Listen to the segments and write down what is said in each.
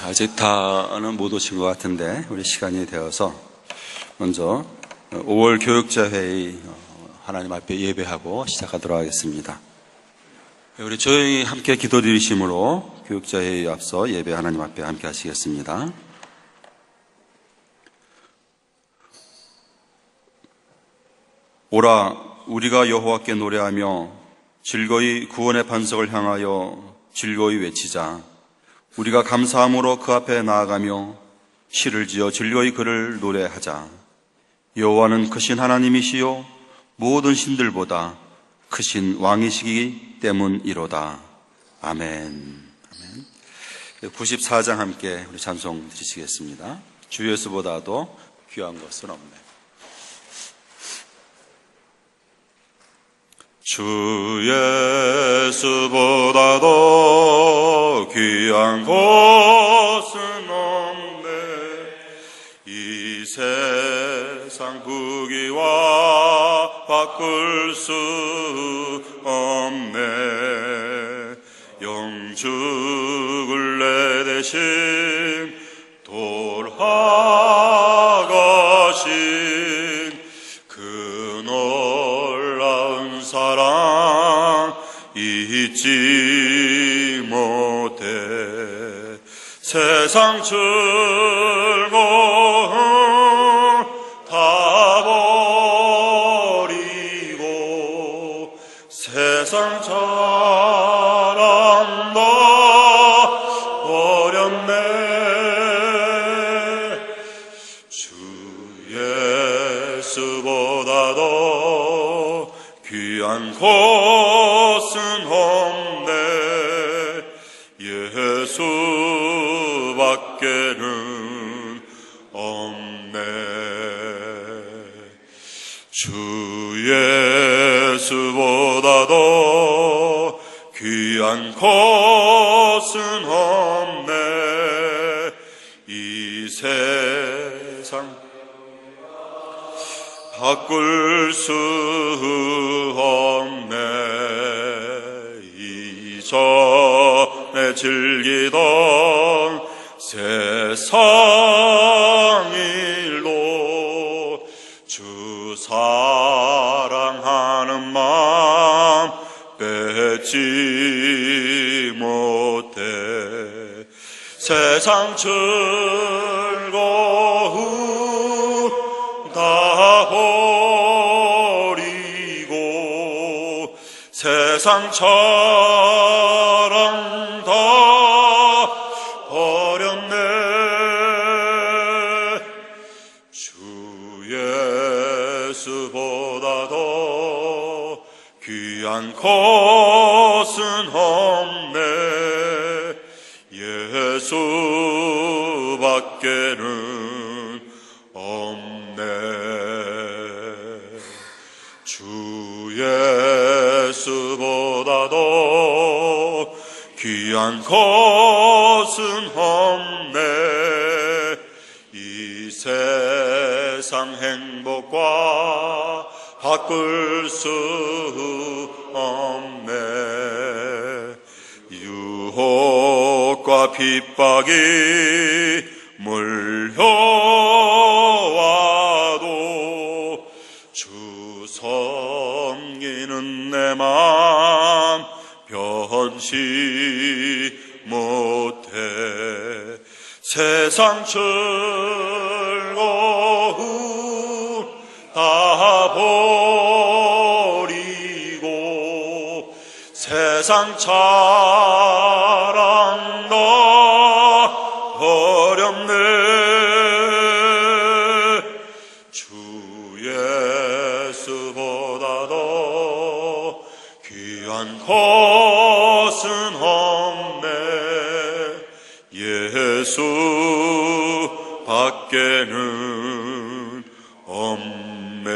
아직 다는 못 오신 것 같은데 우리 시간이 되어서 먼저 5월 교육자회의 하나님 앞에 예배하고 시작하도록 하겠습니다. 우리 조용히 함께 기도드리심으로 교육자회의에 앞서 예배 하나님 앞에 함께 하시겠습니다. 오라 우리가 여호와께 노래하며 즐거이 구원의 반석을 향하여 즐거이 외치자. 우리가 감사함으로 그 앞에 나아가며 시를 지어 즐거이 그를 노래하자. 여호와는 크신 하나님이시요 모든 신들보다 크신 왕이시기 때문이로다. 아멘. 94장 함께 우리 찬송 드리시겠습니다. 주 예수보다도 귀한 것은 없네. 주 예수보다도 귀한 것은 없네. 이 세상 부귀와 바꿀 수 없네. 영죽을 내 대신 돌아가신 그 놀라운 사랑 잊지 못해. 세상 즐거움 다 버리고 세상 자랑 다 버렸네. 주 예수보다도 귀한 것은 없네. 예수밖에는 없네. 주 예수보다도 귀한 것은 없네. 이 세상 바꿀 수 없네. 이전에 즐기던 세상 일로 주 사랑하는 마음 뺏지 못해. 세상 즐거움 다 버리고 세상 자랑 다 버렸네. 주 예수보다도 귀한 것은 없네. 예수밖에는 없네. 주 예수보다도 귀한 것은 없네. 이 세상 행복과 바꿀 수 없네. 유혹과 핍박이 물려와도 주 섬기는 내 맘 변치 못해. 세상 즐거움 다 버리고 세상 자랑 다 버렸네. 주 예수보다도 귀한 것은 없네. 예수밖에는 없네.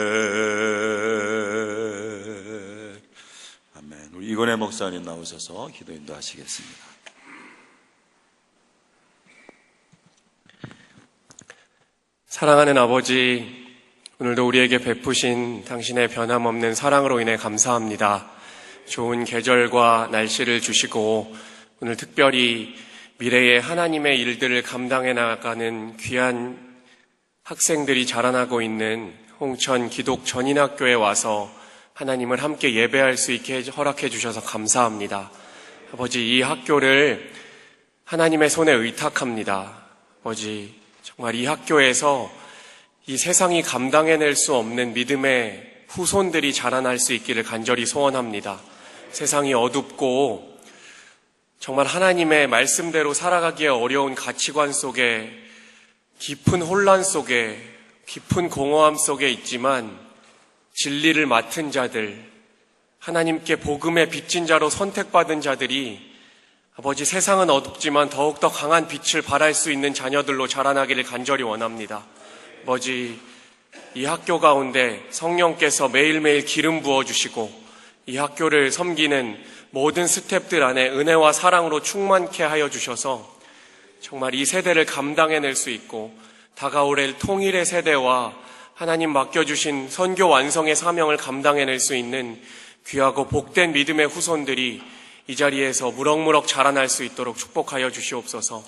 아멘. 우리 이건혜 목사님 나오셔서 기도 인도하시겠습니다. 사랑하는 아버지, 오늘도 우리에게 베푸신 당신의 변함없는 사랑으로 인해 감사합니다. 좋은 계절과 날씨를 주시고 오늘 특별히 미래의 하나님의 일들을 감당해 나가는 귀한 학생들이 자라나고 있는 홍천 기독 전인학교에 와서 하나님을 함께 예배할 수 있게 허락해 주셔서 감사합니다. 아버지, 이 학교를 하나님의 손에 의탁합니다. 아버지, 정말 이 학교에서 이 세상이 감당해낼 수 없는 믿음의 후손들이 자라날 수 있기를 간절히 소원합니다. 세상이 어둡고 정말 하나님의 말씀대로 살아가기에 어려운 가치관 속에, 깊은 혼란 속에, 깊은 공허함 속에 있지만 진리를 맡은 자들, 하나님께 복음의 빚진 자로 선택받은 자들이 아버지, 세상은 어둡지만 더욱더 강한 빛을 발할 수 있는 자녀들로 자라나기를 간절히 원합니다. 아버지, 이 학교 가운데 성령께서 매일매일 기름 부어주시고 이 학교를 섬기는 모든 스태프들 안에 은혜와 사랑으로 충만케 하여 주셔서 정말 이 세대를 감당해낼 수 있고 다가올 통일의 세대와 하나님 맡겨주신 선교 완성의 사명을 감당해낼 수 있는 귀하고 복된 믿음의 후손들이 이 자리에서 무럭무럭 자라날 수 있도록 축복하여 주시옵소서.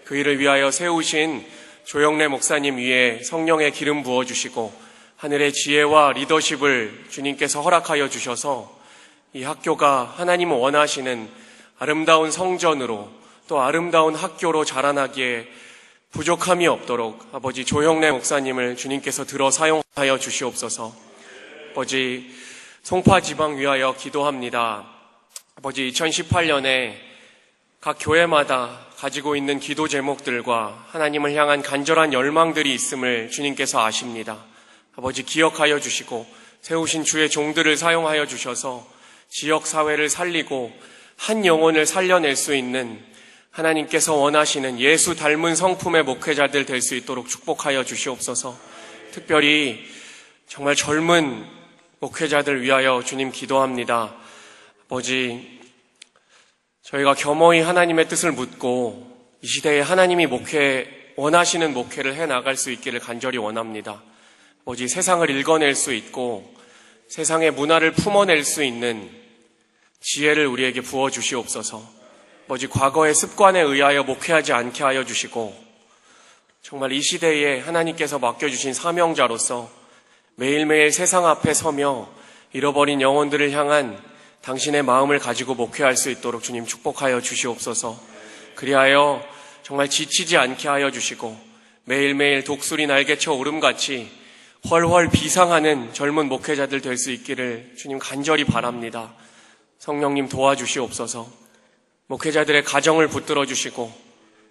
그 일을 위하여 세우신 조영래 목사님 위에 성령의 기름 부어주시고 하늘의 지혜와 리더십을 주님께서 허락하여 주셔서 이 학교가 하나님 원하시는 아름다운 성전으로 또 아름다운 학교로 자라나기에 부족함이 없도록 아버지, 조영래 목사님을 주님께서 들어 사용하여 주시옵소서. 아버지, 송파 지방 위하여 기도합니다. 아버지, 2018년에 각 교회마다 가지고 있는 기도 제목들과 하나님을 향한 간절한 열망들이 있음을 주님께서 아십니다. 아버지, 기억하여 주시고 세우신 주의 종들을 사용하여 주셔서 지역 사회를 살리고 한 영혼을 살려낼 수 있는 하나님께서 원하시는 예수 닮은 성품의 목회자들 될 수 있도록 축복하여 주시옵소서. 특별히 정말 젊은 목회자들 위하여 주님 기도합니다. 아버지, 저희가 겸허히 하나님의 뜻을 묻고 이 시대에 하나님이 원하시는 목회를 해나갈 수 있기를 간절히 원합니다. 아버지, 세상을 읽어낼 수 있고 세상의 문화를 품어낼 수 있는 지혜를 우리에게 부어주시옵소서. 아버지, 과거의 습관에 의하여 목회하지 않게 하여 주시고 정말 이 시대에 하나님께서 맡겨주신 사명자로서 매일매일 세상 앞에 서며 잃어버린 영혼들을 향한 당신의 마음을 가지고 목회할 수 있도록 주님 축복하여 주시옵소서. 그리하여 정말 지치지 않게 하여 주시고 매일매일 독수리 날개쳐 오름같이 훨훨 비상하는 젊은 목회자들 될 수 있기를 주님 간절히 바랍니다. 성령님 도와주시옵소서. 목회자들의 가정을 붙들어 주시고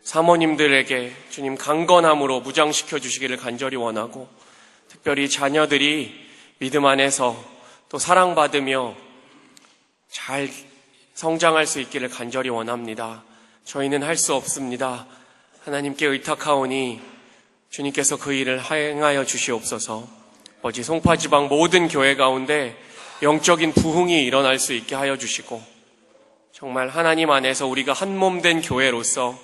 사모님들에게 주님 강건함으로 무장시켜 주시기를 간절히 원하고 특별히 자녀들이 믿음 안에서 또 사랑받으며 잘 성장할 수 있기를 간절히 원합니다. 저희는 할 수 없습니다. 하나님께 의탁하오니 주님께서 그 일을 행하여 주시옵소서. 아버지, 송파지방 모든 교회 가운데 영적인 부흥이 일어날 수 있게 하여 주시고 정말 하나님 안에서 우리가 한 몸 된 교회로서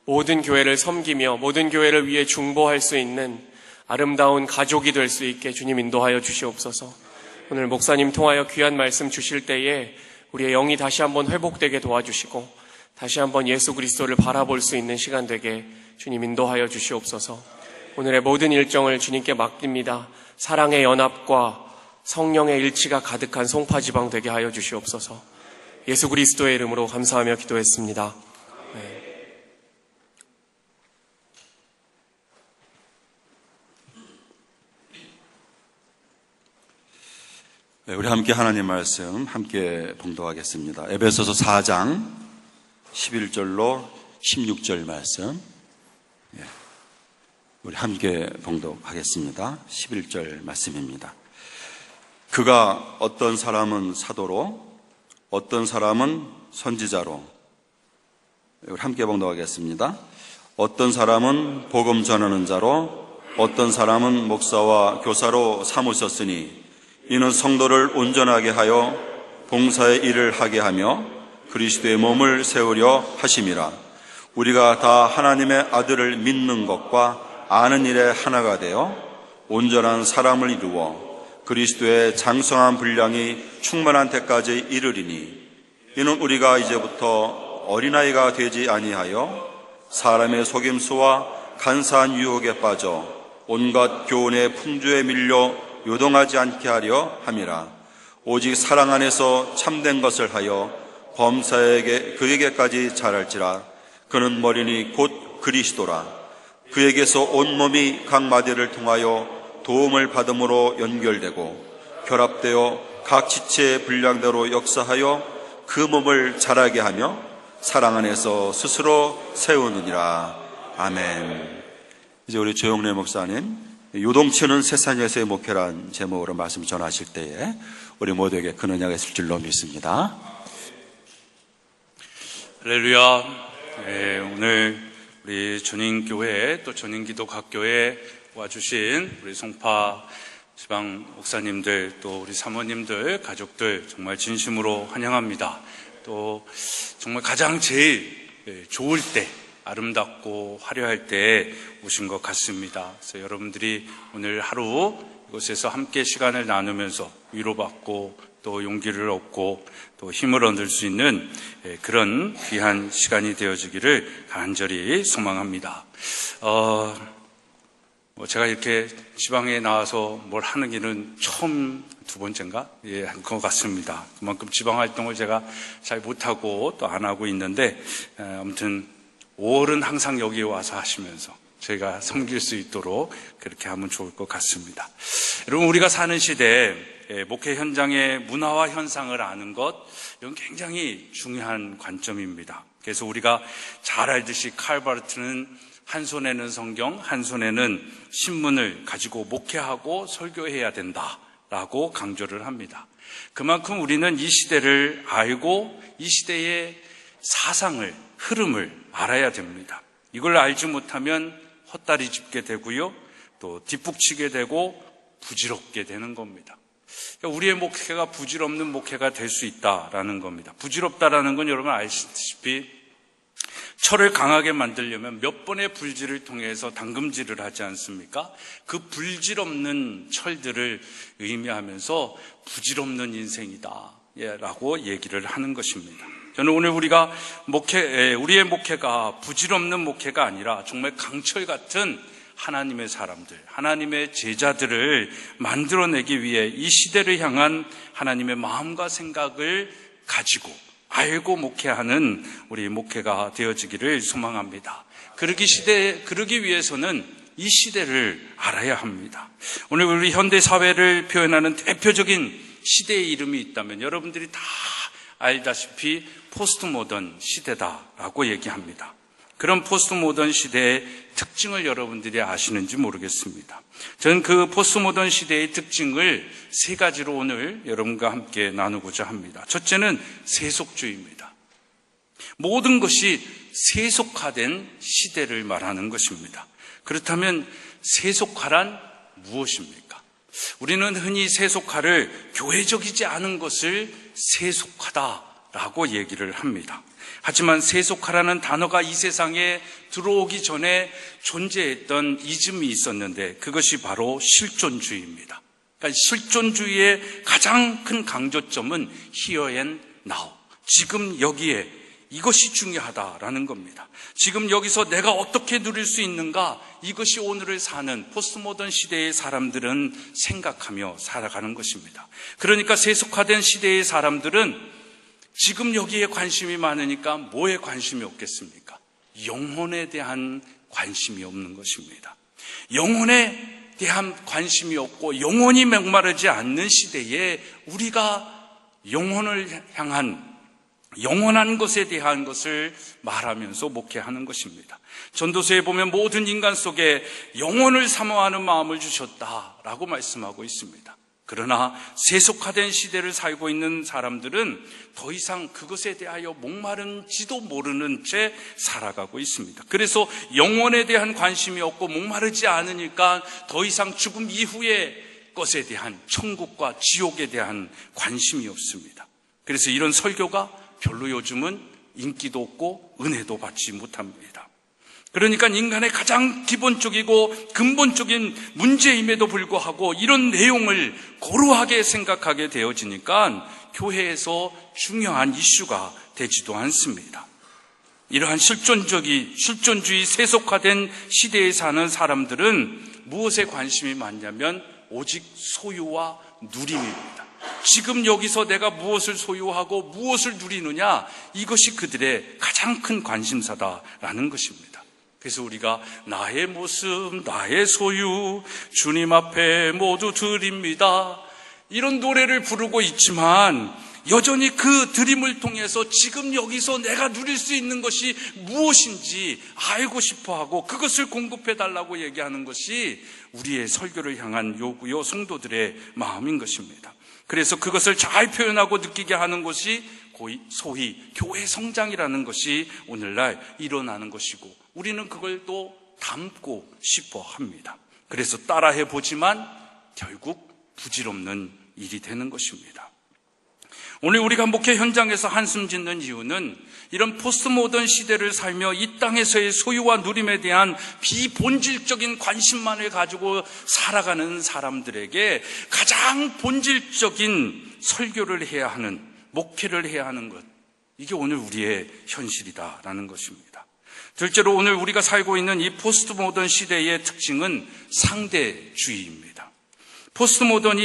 모든 교회를 섬기며 모든 교회를 위해 중보할 수 있는 아름다운 가족이 될 수 있게 주님 인도하여 주시옵소서. 오늘 목사님 통하여 귀한 말씀 주실 때에 우리의 영이 다시 한번 회복되게 도와주시고 다시 한번 예수 그리스도를 바라볼 수 있는 시간 되게 주님 인도하여 주시옵소서. 오늘의 모든 일정을 주님께 맡깁니다. 사랑의 연합과 성령의 일치가 가득한 송파지방 되게 하여 주시옵소서. 예수 그리스도의 이름으로 감사하며 기도했습니다. 네, 우리 함께 하나님 말씀 함께 봉독하겠습니다. 에베소서 4장 11절로 16절 말씀, 우리 함께 봉독하겠습니다. 11절 말씀입니다. 그가 어떤 사람은 사도로, 어떤 사람은 선지자로, 우리 함께 봉독하겠습니다. 어떤 사람은 복음 전하는 자로, 어떤 사람은 목사와 교사로 삼으셨으니 이는 성도를 온전하게 하여 봉사의 일을 하게 하며 그리스도의 몸을 세우려 하심이라. 우리가 다 하나님의 아들을 믿는 것과 아는 일에 하나가 되어 온전한 사람을 이루어 그리스도의 장성한 분량이 충만한 데까지 이르리니 이는 우리가 이제부터 어린아이가 되지 아니하여 사람의 속임수와 간사한 유혹에 빠져 온갖 교훈의 풍조에 밀려 요동하지 않게 하려 함이라. 오직 사랑 안에서 참된 것을 하여 범사에게 그에게까지 자랄지라. 그는 머리니 곧 그리스도라. 그에게서 온몸이 각 마디를 통하여 도움을 받음으로 연결되고 결합되어 각 지체의 분량대로 역사하여 그 몸을 자라게 하며 사랑 안에서 스스로 세우느니라. 아멘. 이제 우리 조영래 목사님, 요동치는 세상에서의 목회란 제목으로 말씀 전하실 때에 우리 모두에게 큰 은혜가 있을 줄로 믿습니다. 할렐루야. 네, 오늘 우리 전인교회 또 전인기독학교에 와주신 우리 송파 지방 목사님들 또 우리 사모님들 가족들 정말 진심으로 환영합니다. 또 정말 가장 제일 좋을 때 아름답고 화려할 때 오신 것 같습니다. 그래서 여러분들이 오늘 하루 이곳에서 함께 시간을 나누면서 위로받고 또 용기를 얻고 또 힘을 얻을 수 있는 그런 귀한 시간이 되어지기를 간절히 소망합니다. 제가 이렇게 지방에 나와서 뭘 하는 일은 처음 두 번째인가? 한 것 같습니다. 그만큼 지방 활동을 제가 잘 못하고 또 안 하고 있는데, 아무튼 5월은 항상 여기에 와서 하시면서 저희가 섬길 수 있도록 그렇게 하면 좋을 것 같습니다. 여러분, 우리가 사는 시대에 목회 현장의 문화와 현상을 아는 것, 이건 굉장히 중요한 관점입니다. 그래서 우리가 잘 알듯이 칼바르트는 한 손에는 성경, 한 손에는 신문을 가지고 목회하고 설교해야 된다라고 강조를 합니다. 그만큼 우리는 이 시대를 알고 이 시대의 사상을, 흐름을 알아야 됩니다. 이걸 알지 못하면 헛다리 짚게 되고요, 또 뒷북치게 되고 부질없게 되는 겁니다. 그러니까 우리의 목회가 부질없는 목회가 될 수 있다라는 겁니다. 부질없다라는 건 여러분 아시다시피 철을 강하게 만들려면 몇 번의 불질을 통해서 담금질을 하지 않습니까? 그 불질 없는 철들을 의미하면서 부질없는 인생이다 라고 얘기를 하는 것입니다. 저는 오늘 우리의 목회가 부질없는 목회가 아니라 정말 강철 같은 하나님의 사람들, 하나님의 제자들을 만들어내기 위해 이 시대를 향한 하나님의 마음과 생각을 가지고 알고 목회하는 우리 목회가 되어지기를 소망합니다. 그러기 위해서는 이 시대를 알아야 합니다. 오늘 우리 현대 사회를 표현하는 대표적인 시대의 이름이 있다면 여러분들이 다 알다시피 포스트 모던 시대다라고 얘기합니다. 그런 포스트 모던 시대의 특징을 여러분들이 아시는지 모르겠습니다. 저는 그 포스트 모던 시대의 특징을 세 가지로 오늘 여러분과 함께 나누고자 합니다. 첫째는 세속주의입니다. 모든 것이 세속화된 시대를 말하는 것입니다. 그렇다면 세속화란 무엇입니까? 우리는 흔히 세속화를 교회적이지 않은 것을 세속화다라고 얘기를 합니다. 하지만 세속화라는 단어가 이 세상에 들어오기 전에 존재했던 이즘이 있었는데 그것이 바로 실존주의입니다. 그러니까 실존주의의 가장 큰 강조점은 here and now. 지금 여기에 이것이 중요하다라는 겁니다. 지금 여기서 내가 어떻게 누릴 수 있는가, 이것이 오늘을 사는 포스트모던 시대의 사람들은 생각하며 살아가는 것입니다. 그러니까 세속화된 시대의 사람들은 지금 여기에 관심이 많으니까 뭐에 관심이 없겠습니까? 영혼에 대한 관심이 없는 것입니다. 영혼에 대한 관심이 없고 영혼이 목마르지 않는 시대에 우리가 영혼을 향한 영원한 것에 대한 것을 말하면서 목회하는 것입니다. 전도서에 보면 모든 인간 속에 영혼을 사모하는 마음을 주셨다라고 말씀하고 있습니다. 그러나 세속화된 시대를 살고 있는 사람들은 더 이상 그것에 대하여 목마른지도 모르는 채 살아가고 있습니다. 그래서 영혼에 대한 관심이 없고 목마르지 않으니까 더 이상 죽음 이후의 것에 대한 천국과 지옥에 대한 관심이 없습니다. 그래서 이런 설교가 별로 요즘은 인기도 없고 은혜도 받지 못합니다. 그러니까 인간의 가장 기본적이고 근본적인 문제임에도 불구하고 이런 내용을 고루하게 생각하게 되어지니까 교회에서 중요한 이슈가 되지도 않습니다. 이러한 실존주의 세속화된 시대에 사는 사람들은 무엇에 관심이 많냐면 오직 소유와 누림입니다. 지금 여기서 내가 무엇을 소유하고 무엇을 누리느냐, 이것이 그들의 가장 큰 관심사다라는 것입니다. 그래서 우리가 나의 모습, 나의 소유, 주님 앞에 모두 드립니다, 이런 노래를 부르고 있지만 여전히 그 드림을 통해서 지금 여기서 내가 누릴 수 있는 것이 무엇인지 알고 싶어하고 그것을 공급해달라고 얘기하는 것이 우리의 설교를 향한 요구요 성도들의 마음인 것입니다. 그래서 그것을 잘 표현하고 느끼게 하는 것이 소위 교회 성장이라는 것이 오늘날 일어나는 것이고, 우리는 그걸 또 담고 싶어 합니다. 그래서 따라해 보지만 결국 부질없는 일이 되는 것입니다. 오늘 우리가 목회 현장에서 한숨 짓는 이유는 이런 포스트모던 시대를 살며 이 땅에서의 소유와 누림에 대한 비본질적인 관심만을 가지고 살아가는 사람들에게 가장 본질적인 설교를 해야 하는, 목회를 해야 하는 것, 이게 오늘 우리의 현실이다라는 것입니다. 둘째로 오늘 우리가 살고 있는 이 포스트모던 시대의 특징은 상대주의입니다. 포스트모던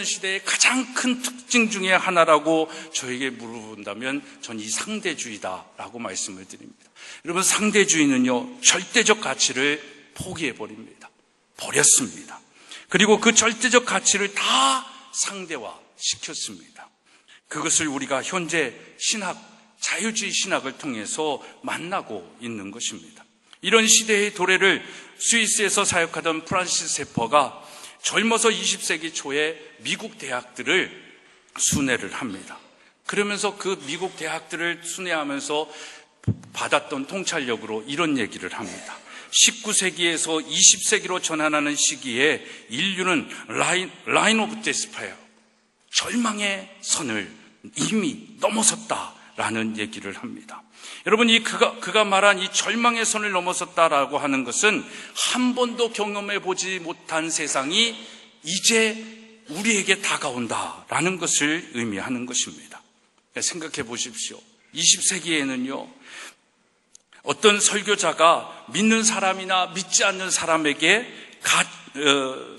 시대의 가장 큰 특징 중에 하나라고 저에게 물어본다면 전 이 상대주의다라고 말씀을 드립니다. 여러분, 상대주의는요, 절대적 가치를 포기해버립니다. 버렸습니다. 그리고 그 절대적 가치를 다 상대화 시켰습니다. 그것을 우리가 현재 자유주의 신학을 통해서 만나고 있는 것입니다. 이런 시대의 도래를 스위스에서 사역하던 프란시스 세퍼가 젊어서 20세기 초에 미국 대학들을 순회를 합니다. 그러면서 그 미국 대학들을 순회하면서 받았던 통찰력으로 이런 얘기를 합니다. 19세기에서 20세기로 전환하는 시기에 인류는 라인 오브 데스파이어, 절망의 선을 이미 넘어섰다라는 얘기를 합니다. 여러분, 그가 말한 이 절망의 선을 넘어섰다라고 하는 것은 한 번도 경험해 보지 못한 세상이 이제 우리에게 다가온다라는 것을 의미하는 것입니다. 생각해 보십시오. 20세기에는요, 어떤 설교자가 믿는 사람이나 믿지 않는 사람에게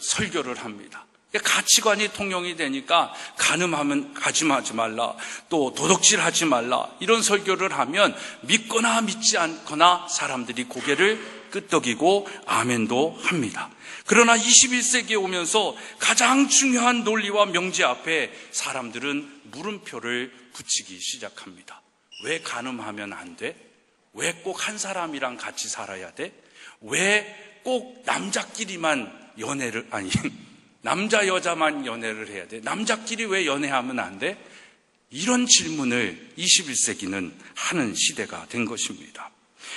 설교를 합니다. 가치관이 통용이 되니까 간음하면 가짐하지 말라, 또 도둑질하지 말라, 이런 설교를 하면 믿거나 믿지 않거나 사람들이 고개를 끄덕이고 아멘도 합니다. 그러나 21세기에 오면서 가장 중요한 논리와 명제 앞에 사람들은 물음표를 붙이기 시작합니다. 왜 간음하면 안 돼? 왜 꼭 한 사람이랑 같이 살아야 돼? 왜 꼭 남자 여자만 연애를 해야 돼? 남자끼리 왜 연애하면 안 돼? 이런 질문을 21세기는 하는 시대가 된 것입니다.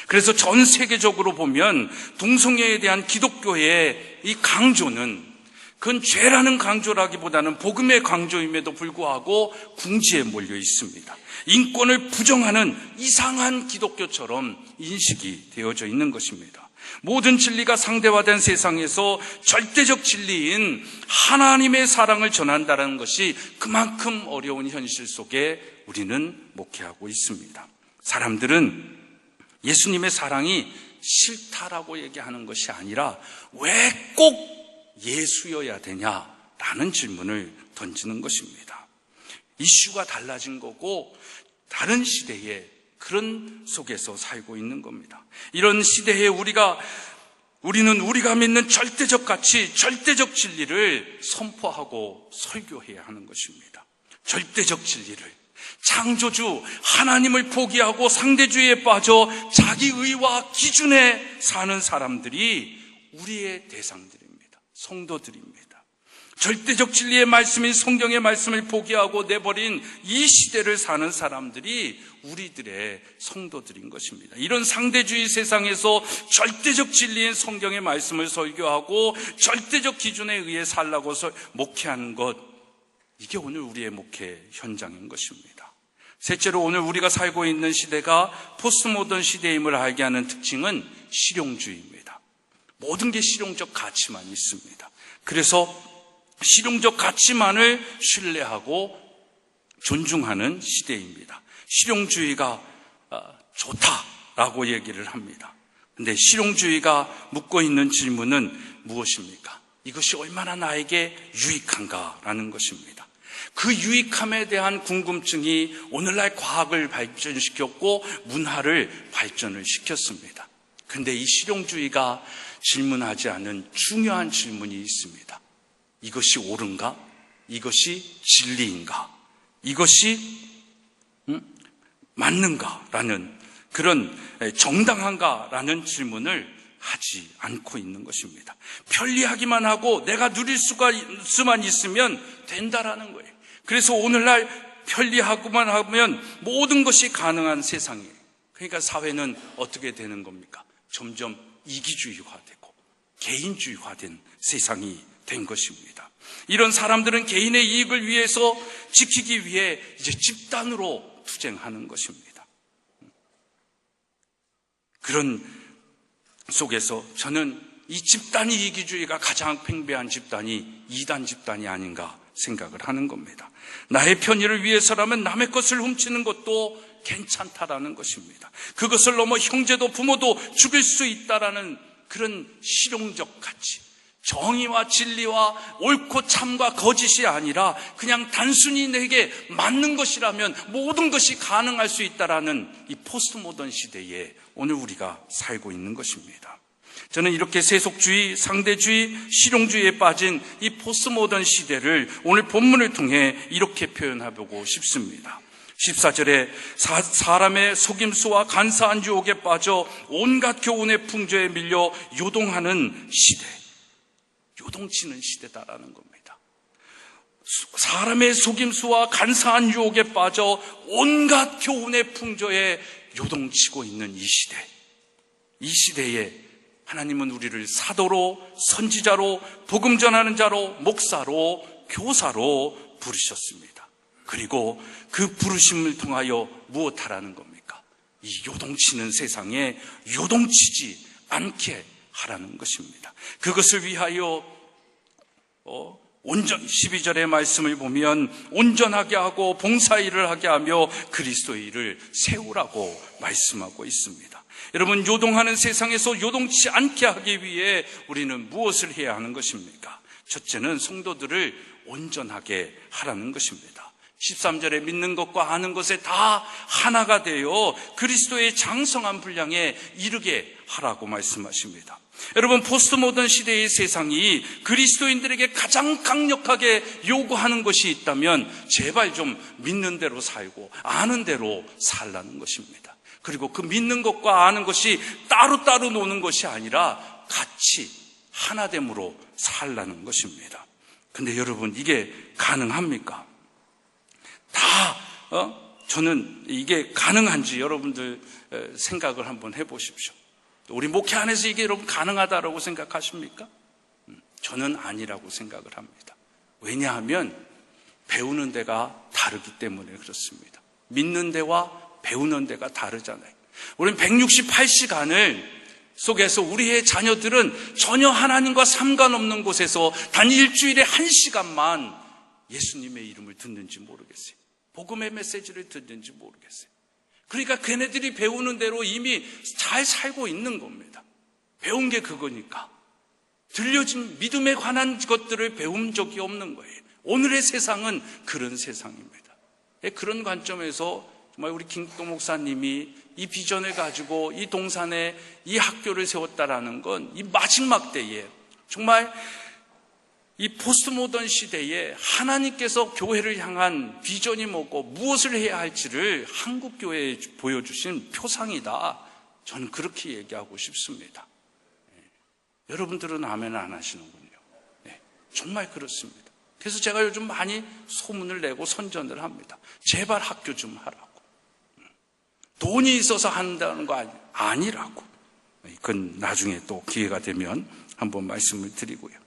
그래서 전 세계적으로 보면 동성애에 대한 기독교의 이 강조는, 그건 죄라는 강조라기보다는 복음의 강조임에도 불구하고 궁지에 몰려 있습니다. 인권을 부정하는 이상한 기독교처럼 인식이 되어져 있는 것입니다. 모든 진리가 상대화된 세상에서 절대적 진리인 하나님의 사랑을 전한다는 것이 그만큼 어려운 현실 속에 우리는 목회하고 있습니다. 사람들은 예수님의 사랑이 싫다라고 얘기하는 것이 아니라 왜 꼭 예수여야 되냐라는 질문을 던지는 것입니다. 이슈가 달라진 거고 다른 시대에 그런 속에서 살고 있는 겁니다. 이런 시대에 우리는 우리가 믿는 절대적 가치, 절대적 진리를 선포하고 설교해야 하는 것입니다. 절대적 진리를, 창조주 하나님을 포기하고 상대주의에 빠져 자기 의와 기준에 사는 사람들이 우리의 대상들입니다. 성도들입니다. 절대적 진리의 말씀인 성경의 말씀을 포기하고 내버린 이 시대를 사는 사람들이 우리들의 성도들인 것입니다. 이런 상대주의 세상에서 절대적 진리인 성경의 말씀을 설교하고 절대적 기준에 의해 살라고 목회하는 것, 이게 오늘 우리의 목회 현장인 것입니다. 셋째로 오늘 우리가 살고 있는 시대가 포스트모던 시대임을 알게 하는 특징은 실용주의입니다. 모든 게 실용적 가치만 있습니다. 그래서 실용적 가치만을 신뢰하고 존중하는 시대입니다. 실용주의가 좋다라고 얘기를 합니다. 근데 실용주의가 묻고 있는 질문은 무엇입니까? 이것이 얼마나 나에게 유익한가라는 것입니다. 그 유익함에 대한 궁금증이 오늘날 과학을 발전시켰고 문화를 발전을 시켰습니다. 근데 이 실용주의가 질문하지 않은 중요한 질문이 있습니다. 이것이 옳은가? 이것이 진리인가? 이것이 맞는가라는 그런 정당한가라는 질문을 하지 않고 있는 것입니다. 편리하기만 하고 내가 누릴 수만 있으면 된다라는 거예요. 그래서 오늘날 편리하고만 하면 모든 것이 가능한 세상이에요. 그러니까 사회는 어떻게 되는 겁니까? 점점 이기주의화되고 개인주의화된 세상이 된 것입니다. 이런 사람들은 개인의 이익을 위해서 지키기 위해 이제 집단으로 투쟁하는 것입니다. 그런 속에서 저는 이 집단 이기주의가 가장 팽배한 집단이 이단 집단이 아닌가 생각을 하는 겁니다. 나의 편의를 위해서라면 남의 것을 훔치는 것도 괜찮다라는 것입니다. 그것을 넘어 형제도 부모도 죽일 수 있다라는 그런 실용적 가치, 정의와 진리와 옳고 참과 거짓이 아니라 그냥 단순히 내게 맞는 것이라면 모든 것이 가능할 수 있다라는 이 포스트 모던 시대에 오늘 우리가 살고 있는 것입니다. 저는 이렇게 세속주의, 상대주의, 실용주의에 빠진 이 포스트 모던 시대를 오늘 본문을 통해 이렇게 표현해보고 싶습니다. 14절에 사람의 속임수와 간사한 유혹에 빠져 온갖 교훈의 풍조에 밀려 요동하는 시대, 요동치는 시대다라는 겁니다. 사람의 속임수와 간사한 유혹에 빠져 온갖 교훈의 풍조에 요동치고 있는 이 시대, 이 시대에 하나님은 우리를 사도로, 선지자로, 복음 전하는 자로, 목사로, 교사로 부르셨습니다. 그리고 그 부르심을 통하여 무엇하라는 겁니까? 이 요동치는 세상에 요동치지 않게 하라는 것입니다. 그것을 위하여 12절의 말씀을 보면 온전하게 하고 봉사일을 하게 하며 그리스도의 일을 세우라고 말씀하고 있습니다. 여러분, 요동하는 세상에서 요동치 않게 하기 위해 우리는 무엇을 해야 하는 것입니까? 첫째는 성도들을 온전하게 하라는 것입니다. 13절에 믿는 것과 아는 것에 다 하나가 되어 그리스도의 장성한 분량에 이르게 하라고 말씀하십니다. 여러분, 포스트 모던 시대의 세상이 그리스도인들에게 가장 강력하게 요구하는 것이 있다면 제발 좀 믿는 대로 살고 아는 대로 살라는 것입니다. 그리고 그 믿는 것과 아는 것이 따로따로 노는 것이 아니라 같이 하나됨으로 살라는 것입니다. 근데 여러분, 이게 가능합니까? 저는 이게 가능한지 여러분들 생각을 한번 해보십시오. 우리 목회 안에서 이게 여러분 가능하다라고 생각하십니까? 저는 아니라고 생각을 합니다. 왜냐하면 배우는 데가 다르기 때문에 그렇습니다. 믿는 데와 배우는 데가 다르잖아요. 우리는 168시간을 속에서 우리의 자녀들은 전혀 하나님과 상관없는 곳에서 단 일주일에 1시간만 예수님의 이름을 듣는지 모르겠어요. 복음의 메시지를 듣는지 모르겠어요. 그러니까 걔네들이 배우는 대로 이미 잘 살고 있는 겁니다. 배운 게 그거니까. 들려진 믿음에 관한 것들을 배운 적이 없는 거예요. 오늘의 세상은 그런 세상입니다. 그런 관점에서 정말 우리 김국도 목사님이 이 비전을 가지고 이 동산에 이 학교를 세웠다라는 건 이 마지막 때에 정말 이 포스트 모던 시대에 하나님께서 교회를 향한 비전이 뭐고 무엇을 해야 할지를 한국 교회에 보여주신 표상이다. 저는 그렇게 얘기하고 싶습니다. 여러분들은 아멘 안 하시는군요. 정말 그렇습니다. 그래서 제가 요즘 많이 소문을 내고 선전을 합니다. 제발 학교 좀 하라고. 돈이 있어서 한다는 거 아니라고. 그건 나중에 또 기회가 되면 한번 말씀을 드리고요.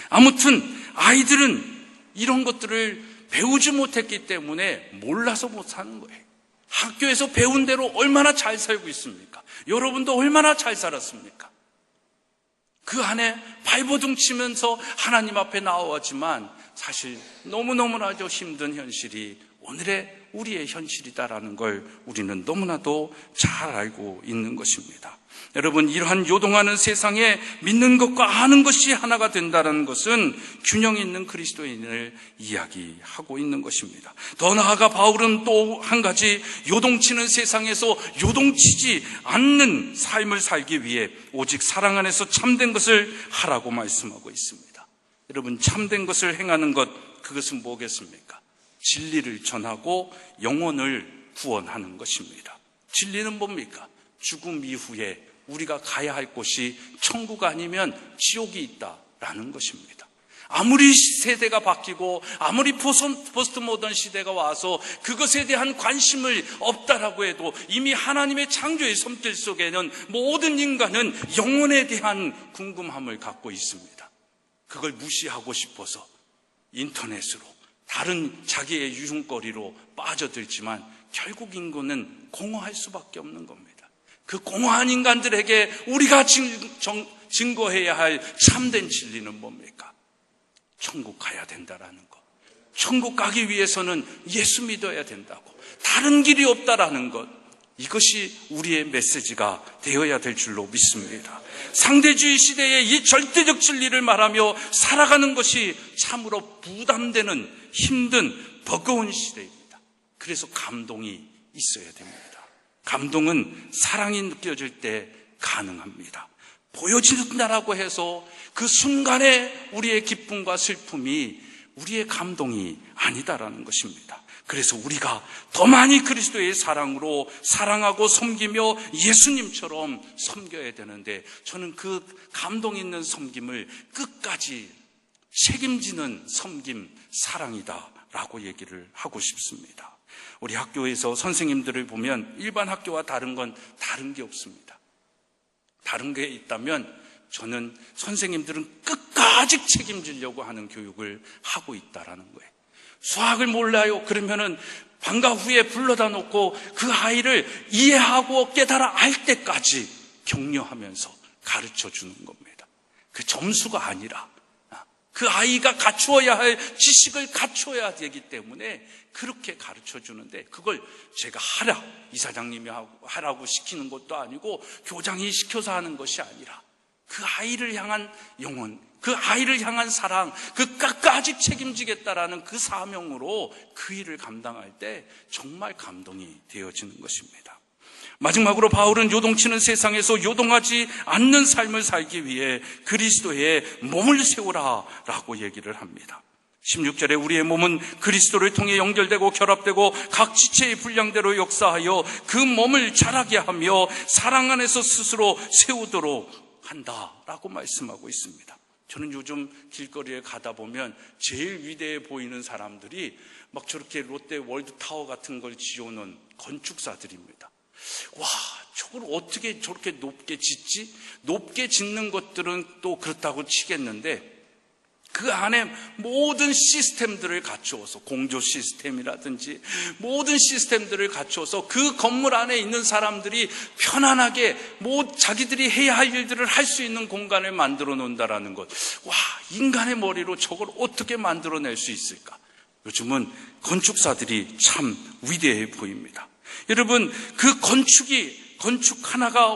아무튼 아이들은 이런 것들을 배우지 못했기 때문에 몰라서 못하는 거예요. 학교에서 배운 대로 얼마나 잘 살고 있습니까? 여러분도 얼마나 잘 살았습니까? 그 안에 발버둥 치면서 하나님 앞에 나오지만 사실 너무너무나도 힘든 현실이 오늘의 우리의 현실이다라는 걸 우리는 너무나도 잘 알고 있는 것입니다. 여러분, 이러한 요동하는 세상에 믿는 것과 아는 것이 하나가 된다는 것은 균형 있는 그리스도인을 이야기하고 있는 것입니다. 더 나아가 바울은 또 한 가지 요동치는 세상에서 요동치지 않는 삶을 살기 위해 오직 사랑 안에서 참된 것을 하라고 말씀하고 있습니다. 여러분, 참된 것을 행하는 것, 그것은 뭐겠습니까? 진리를 전하고 영혼을 구원하는 것입니다. 진리는 뭡니까? 죽음 이후에 우리가 가야 할 곳이 천국 아니면 지옥이 있다라는 것입니다. 아무리 세대가 바뀌고 아무리 포스트 모던 시대가 와서 그것에 대한 관심을 없다라고 해도 이미 하나님의 창조의 손길 속에는 모든 인간은 영혼에 대한 궁금함을 갖고 있습니다. 그걸 무시하고 싶어서 인터넷으로 다른 자기의 유흥거리로 빠져들지만 결국 인간은 공허할 수밖에 없는 겁니다. 그 공허한 인간들에게 우리가 증거해야 할 참된 진리는 뭡니까? 천국 가야 된다라는 것. 천국 가기 위해서는 예수 믿어야 된다고. 다른 길이 없다라는 것. 이것이 우리의 메시지가 되어야 될 줄로 믿습니다. 상대주의 시대에 이 절대적 진리를 말하며 살아가는 것이 참으로 부담되는 힘든 버거운 시대입니다. 그래서 감동이 있어야 됩니다. 감동은 사랑이 느껴질 때 가능합니다. 보여진다라고 해서 그 순간에 우리의 기쁨과 슬픔이 우리의 감동이 아니다라는 것입니다. 그래서 우리가 더 많이 그리스도의 사랑으로 사랑하고 섬기며 예수님처럼 섬겨야 되는데, 저는 그 감동 있는 섬김을 끝까지 책임지는 섬김, 사랑이다라고 얘기를 하고 싶습니다. 우리 학교에서 선생님들을 보면 일반 학교와 다른 건 다른 게 없습니다. 다른 게 있다면 저는 선생님들은 끝까지 책임지려고 하는 교육을 하고 있다라는 거예요. 수학을 몰라요. 그러면은 방과 후에 불러다 놓고 그 아이를 이해하고 깨달아 알 때까지 격려하면서 가르쳐 주는 겁니다. 그 점수가 아니라 그 아이가 갖추어야 할 지식을 갖추어야 되기 때문에 그렇게 가르쳐 주는데, 그걸 제가 하라, 이사장님이 하라고 시키는 것도 아니고 교장이 시켜서 하는 것이 아니라 그 아이를 향한 영혼, 그 아이를 향한 사랑, 그 끝까지 책임지겠다라는 그 사명으로 그 일을 감당할 때 정말 감동이 되어지는 것입니다. 마지막으로 바울은 요동치는 세상에서 요동하지 않는 삶을 살기 위해 그리스도의 몸을 세우라라고 얘기를 합니다. 16절에 우리의 몸은 그리스도를 통해 연결되고 결합되고 각 지체의 분량대로 역사하여 그 몸을 자라게 하며 사랑 안에서 스스로 세우도록 한다라고 말씀하고 있습니다. 저는 요즘 길거리에 가다 보면 제일 위대해 보이는 사람들이 막 저렇게 롯데 월드타워 같은 걸 지어놓은 건축사들입니다. 와, 저걸 어떻게 저렇게 높게 짓지? 높게 짓는 것들은 또 그렇다고 치겠는데, 그 안에 모든 시스템들을 갖추어서, 공조 시스템이라든지 모든 시스템들을 갖추어서 그 건물 안에 있는 사람들이 편안하게 자기들이 해야 할 일들을 할 수 있는 공간을 만들어 놓는다라는 것. 와, 인간의 머리로 저걸 어떻게 만들어낼 수 있을까? 요즘은 건축사들이 참 위대해 보입니다. 여러분, 그 건축 하나가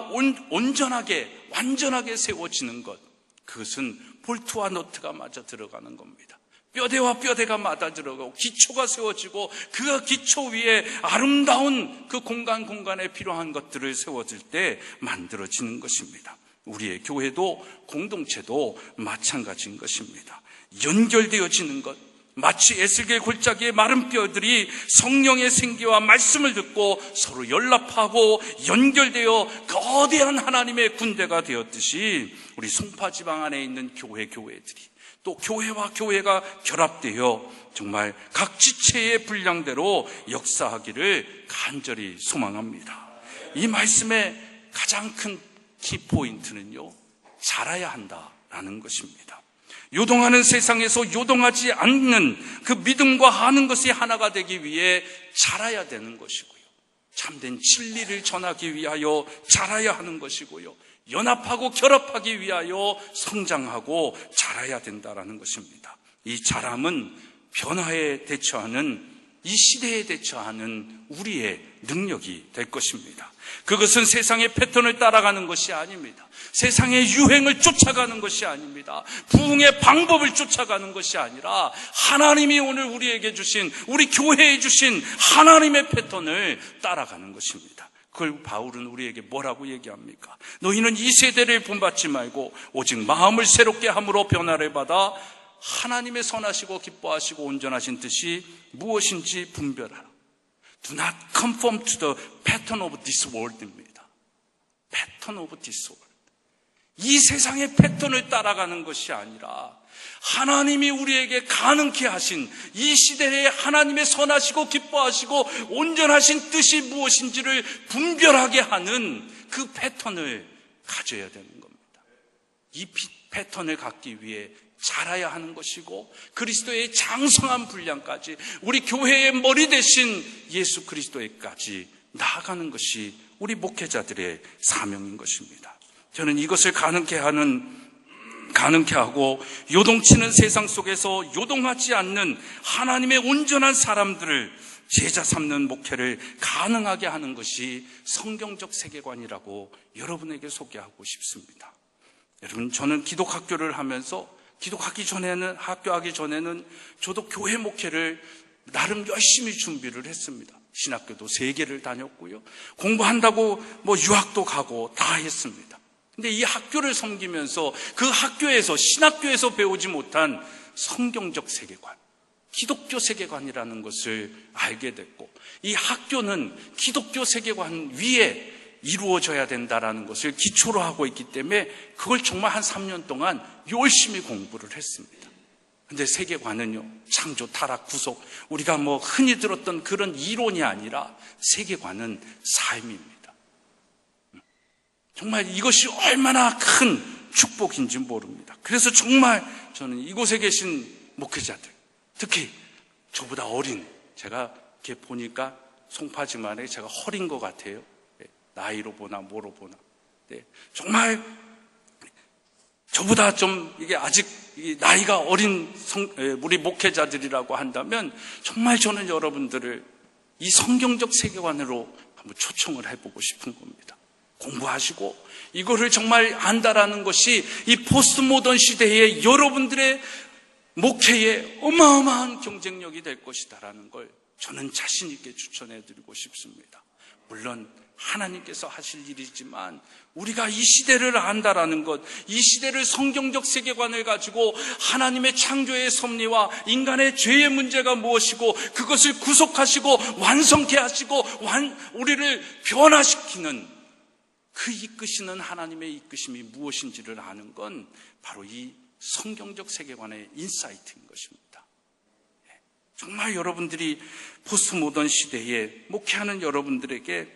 온전하게, 완전하게 세워지는 것, 그것은 볼트와 너트가 맞아 들어가는 겁니다. 뼈대와 뼈대가 맞아 들어가고 기초가 세워지고 그 기초 위에 아름다운 그 공간에 필요한 것들을 세워질 때 만들어지는 것입니다. 우리의 교회도 공동체도 마찬가지인 것입니다. 연결되어지는 것, 마치 에스겔 골짜기의 마른 뼈들이 성령의 생기와 말씀을 듣고 서로 연합하고 연결되어 거대한 하나님의 군대가 되었듯이 우리 송파 지방 안에 있는 교회들이 또 교회와 교회가 결합되어 정말 각 지체의 분량대로 역사하기를 간절히 소망합니다. 이 말씀의 가장 큰 키포인트는요, 자라야 한다라는 것입니다. 요동하는 세상에서 요동하지 않는 그 믿음과 아는 것이 하나가 되기 위해 자라야 되는 것이고요. 참된 진리를 전하기 위하여 자라야 하는 것이고요. 연합하고 결합하기 위하여 성장하고 자라야 된다라는 것입니다. 이 자람은 변화에 대처하는 이 시대에 대처하는 우리의 능력이 될 것입니다. 그것은 세상의 패턴을 따라가는 것이 아닙니다. 세상의 유행을 쫓아가는 것이 아닙니다. 부흥의 방법을 쫓아가는 것이 아니라 하나님이 오늘 우리에게 주신, 우리 교회에 주신 하나님의 패턴을 따라가는 것입니다. 그걸 바울은 우리에게 뭐라고 얘기합니까? 너희는 이 세대를 본받지 말고 오직 마음을 새롭게 함으로 변화를 받아 하나님의 선하시고 기뻐하시고 온전하신 뜻이 무엇인지 분별하라. Do not conform to the pattern of this world입니다. pattern of this world. 이 세상의 패턴을 따라가는 것이 아니라 하나님이 우리에게 가능케 하신 이 시대에 하나님의 선하시고 기뻐하시고 온전하신 뜻이 무엇인지를 분별하게 하는 그 패턴을 가져야 되는 겁니다. 이 패턴을 갖기 위해 자라야 하는 것이고 그리스도의 장성한 분량까지 우리 교회의 머리 대신 예수 그리스도에까지 나아가는 것이 우리 목회자들의 사명인 것입니다. 저는 이것을 가능케 하고 요동치는 세상 속에서 요동하지 않는 하나님의 온전한 사람들을 제자 삼는 목회를 가능하게 하는 것이 성경적 세계관이라고 여러분에게 소개하고 싶습니다. 여러분, 저는 기독학교를 하면서 기독하기 전에는 저도 교회 목회를 나름 열심히 준비를 했습니다. 신학교도 3개를 다녔고요. 공부한다고 유학도 가고 다 했습니다. 근데 이 학교를 섬기면서 그 학교에서, 신학교에서 배우지 못한 성경적 세계관, 기독교 세계관이라는 것을 알게 됐고, 이 학교는 기독교 세계관 위에 이루어져야 된다라는 것을 기초로 하고 있기 때문에 그걸 정말 한 3년 동안 열심히 공부를 했습니다. 근데 세계관은요, 창조, 타락, 구속, 우리가 흔히 들었던 그런 이론이 아니라 세계관은 삶입니다. 정말 이것이 얼마나 큰 축복인지 모릅니다. 그래서 정말 저는 이곳에 계신 목회자들, 특히 저보다 어린, 제가 이렇게 보니까 송파지만에 제가 허린 것 같아요. 나이로 보나 뭐로 보나. 정말 저보다 좀 이게 아직 나이가 어린 우리 목회자들이라고 한다면 정말 저는 여러분들을 이 성경적 세계관으로 한번 초청을 해보고 싶은 겁니다. 공부하시고 이거를 정말 안다라는 것이 이 포스트 모던 시대에 여러분들의 목회에 어마어마한 경쟁력이 될 것이다라는 걸 저는 자신 있게 추천해드리고 싶습니다. 물론 하나님께서 하실 일이지만 우리가 이 시대를 안다라는 것, 이 시대를 성경적 세계관을 가지고 하나님의 창조의 섭리와 인간의 죄의 문제가 무엇이고 그것을 구속하시고 완성케 하시고 우리를 변화시키는 그 이끄시는 하나님의 이끄심이 무엇인지를 아는 건 바로 이 성경적 세계관의 인사이트인 것입니다. 정말 여러분들이 포스트 모던 시대에 목회하는 여러분들에게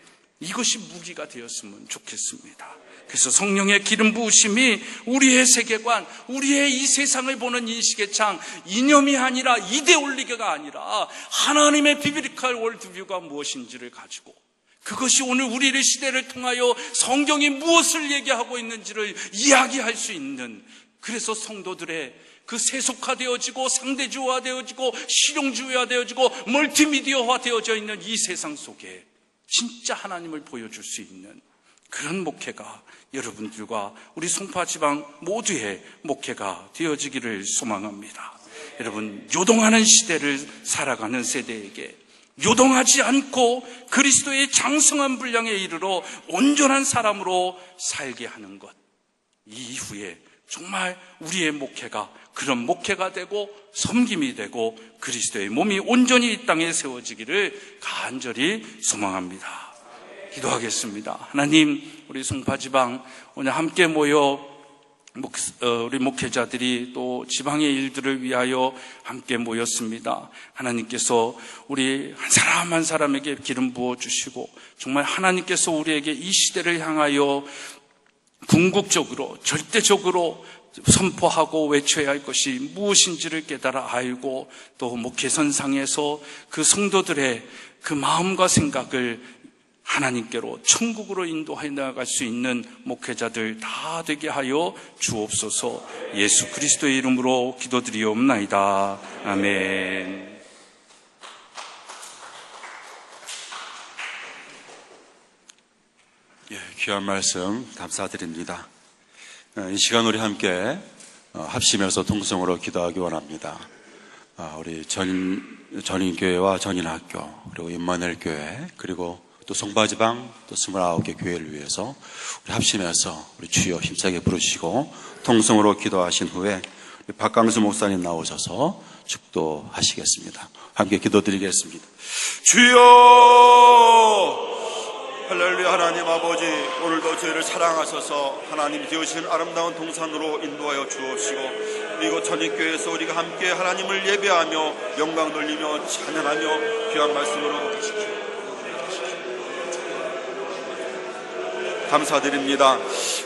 이것이 무기가 되었으면 좋겠습니다. 그래서 성령의 기름 부으심이 우리의 세계관, 우리의 이 세상을 보는 인식의 창, 이념이 아니라 이데올리기가 아니라 하나님의 비블리컬 월드뷰가 무엇인지를 가지고 그것이 오늘 우리의 시대를 통하여 성경이 무엇을 얘기하고 있는지를 이야기할 수 있는, 그래서 성도들의 그 세속화되어지고 상대주의화되어지고 실용주의화되어지고 멀티미디어화되어져 있는 이 세상 속에 진짜 하나님을 보여줄 수 있는 그런 목회가 여러분들과 우리 송파지방 모두의 목회가 되어지기를 소망합니다. 여러분, 요동하는 시대를 살아가는 세대에게 요동하지 않고 그리스도의 장성한 분량에 이르러 온전한 사람으로 살게 하는 것, 이 이후에 정말 우리의 목회가 그런 목회가 되고 섬김이 되고 그리스도의 몸이 온전히 이 땅에 세워지기를 간절히 소망합니다. 기도하겠습니다. 하나님, 우리 송파지방 오늘 함께 모여 우리 목회자들이 또 지방의 일들을 위하여 함께 모였습니다. 하나님께서 우리 한 사람 한 사람에게 기름 부어주시고 정말 하나님께서 우리에게 이 시대를 향하여 궁극적으로 절대적으로 선포하고 외쳐야 할 것이 무엇인지를 깨달아 알고 또 목회선상에서 그 성도들의 그 마음과 생각을 하나님께로 천국으로 인도해 나갈 수 있는 목회자들 다 되게 하여 주옵소서. 예수 그리스도의 이름으로 기도드리옵나이다. 아멘. 귀한 말씀 감사드립니다. 이 시간 우리 함께 합심해서 통성으로 기도하기 원합니다. 우리 전인교회와 전인학교, 그리고 임마누엘교회, 그리고 또 송파지방 또 29개 교회를 위해서 우리 합심해서 우리 주여 힘차게 부르시고 통성으로 기도하신 후에 우리 박강수 목사님 나오셔서 축도하시겠습니다. 함께 기도드리겠습니다. 주여! 할렐루야. 하나님 아버지, 오늘도 저희를 사랑하셔서 하나님 지으신 아름다운 동산으로 인도하여 주옵시고, 이곳 전익교회에서 우리가 함께 하나님을 예배하며 영광 돌리며 찬양하며 귀한 말씀으로 감사드립니다.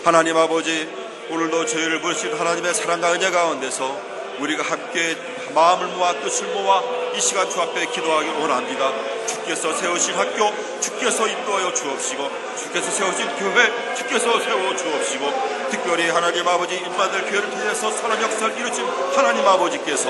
하나님 아버지, 오늘도 저희를 부르신 하나님의 사랑과 은혜 가운데서 우리가 함께 마음을 모아 뜻을 모아 이 시간 주 앞에 기도하기 원합니다. 주께서 세우신 학교, 주께서 인도하여 주옵시고, 주께서 세우신 교회, 주께서 세워 주옵시고, 특별히 하나님 아버지 임마누엘 교회를 통해서 선한 역사를 이루신 하나님 아버지께서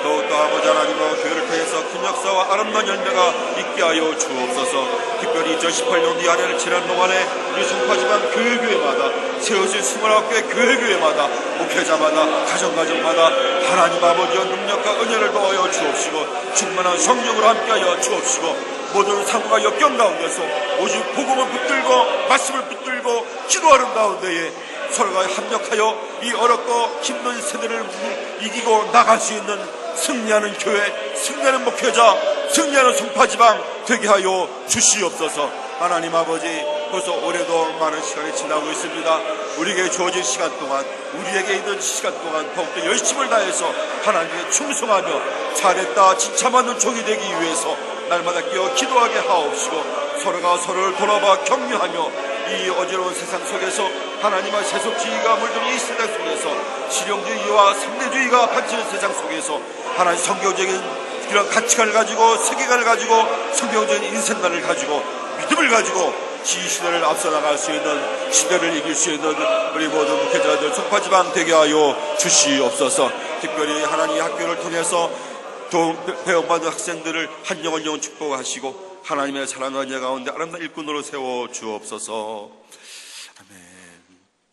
더욱더 아버지 하나님과 교회를 통해서 큰 역사와 아름다운 열매가 있게 하여 주옵소서. 특별히 2018년 이 안에를 지난 동안에 우리 송파지방 교회마다 세우신 29개 교회마다 목회자마다 가정마다 하나님 아버지의 능력과 은혜를 더하여 주옵시고, 충만한 성령으로 함께하여 주옵시고, 모든 상황과 역경 가운데서 오직 복음을 붙들고 말씀을 붙들고 기도하는 가운데에 서로가 협력하여 이 어렵고 힘든 세대를 이기고 나갈 수 있는 승리하는 교회, 승리하는 목회자, 승리하는 송파지방 되게 하여 주시옵소서. 하나님 아버지, 벌써 올해도 많은 시간이 지나고 있습니다. 우리에게 주어진 시간 동안, 우리에게 있는 시간 동안 더욱더 열심을 다해서 하나님께 충성하며 잘했다 칭찬받는 종이 되기 위해서 날마다 깨어 기도하게 하옵시고, 서로가 서로를 돌아봐 격려하며 이 어지러운 세상 속에서 하나님의 세속주의가 물든 이 세상 속에서 실용주의와 상대주의가 판치는 세상 속에서 하나님 성경적인 이런 가치관을 가지고 세계관을 가지고 성경적인 인생관을 가지고 믿음을 가지고 이 시대를 앞서 나갈 수 있는, 시대를 이길 수 있는 우리 모든 목회자들 송파지방 되게 하여 주시옵소서. 특별히 하나님의 학교를 통해서 배움받은 학생들을 한 영혼 영혼 축복하시고 하나님의 사랑과 은혜 가운데 아름다운 일꾼으로 세워 주옵소서. 아멘.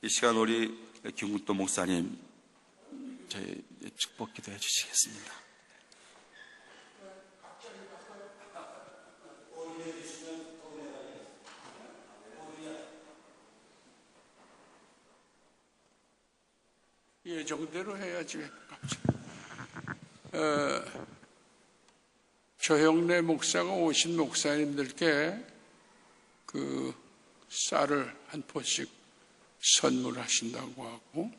이 시간 우리 김국도 목사님 저희 축복 기도해 주시겠습니다. 예정대로 해야지. 조형래 목사가 오신 목사님들께 그 쌀을 한 포씩 선물하신다고 하고,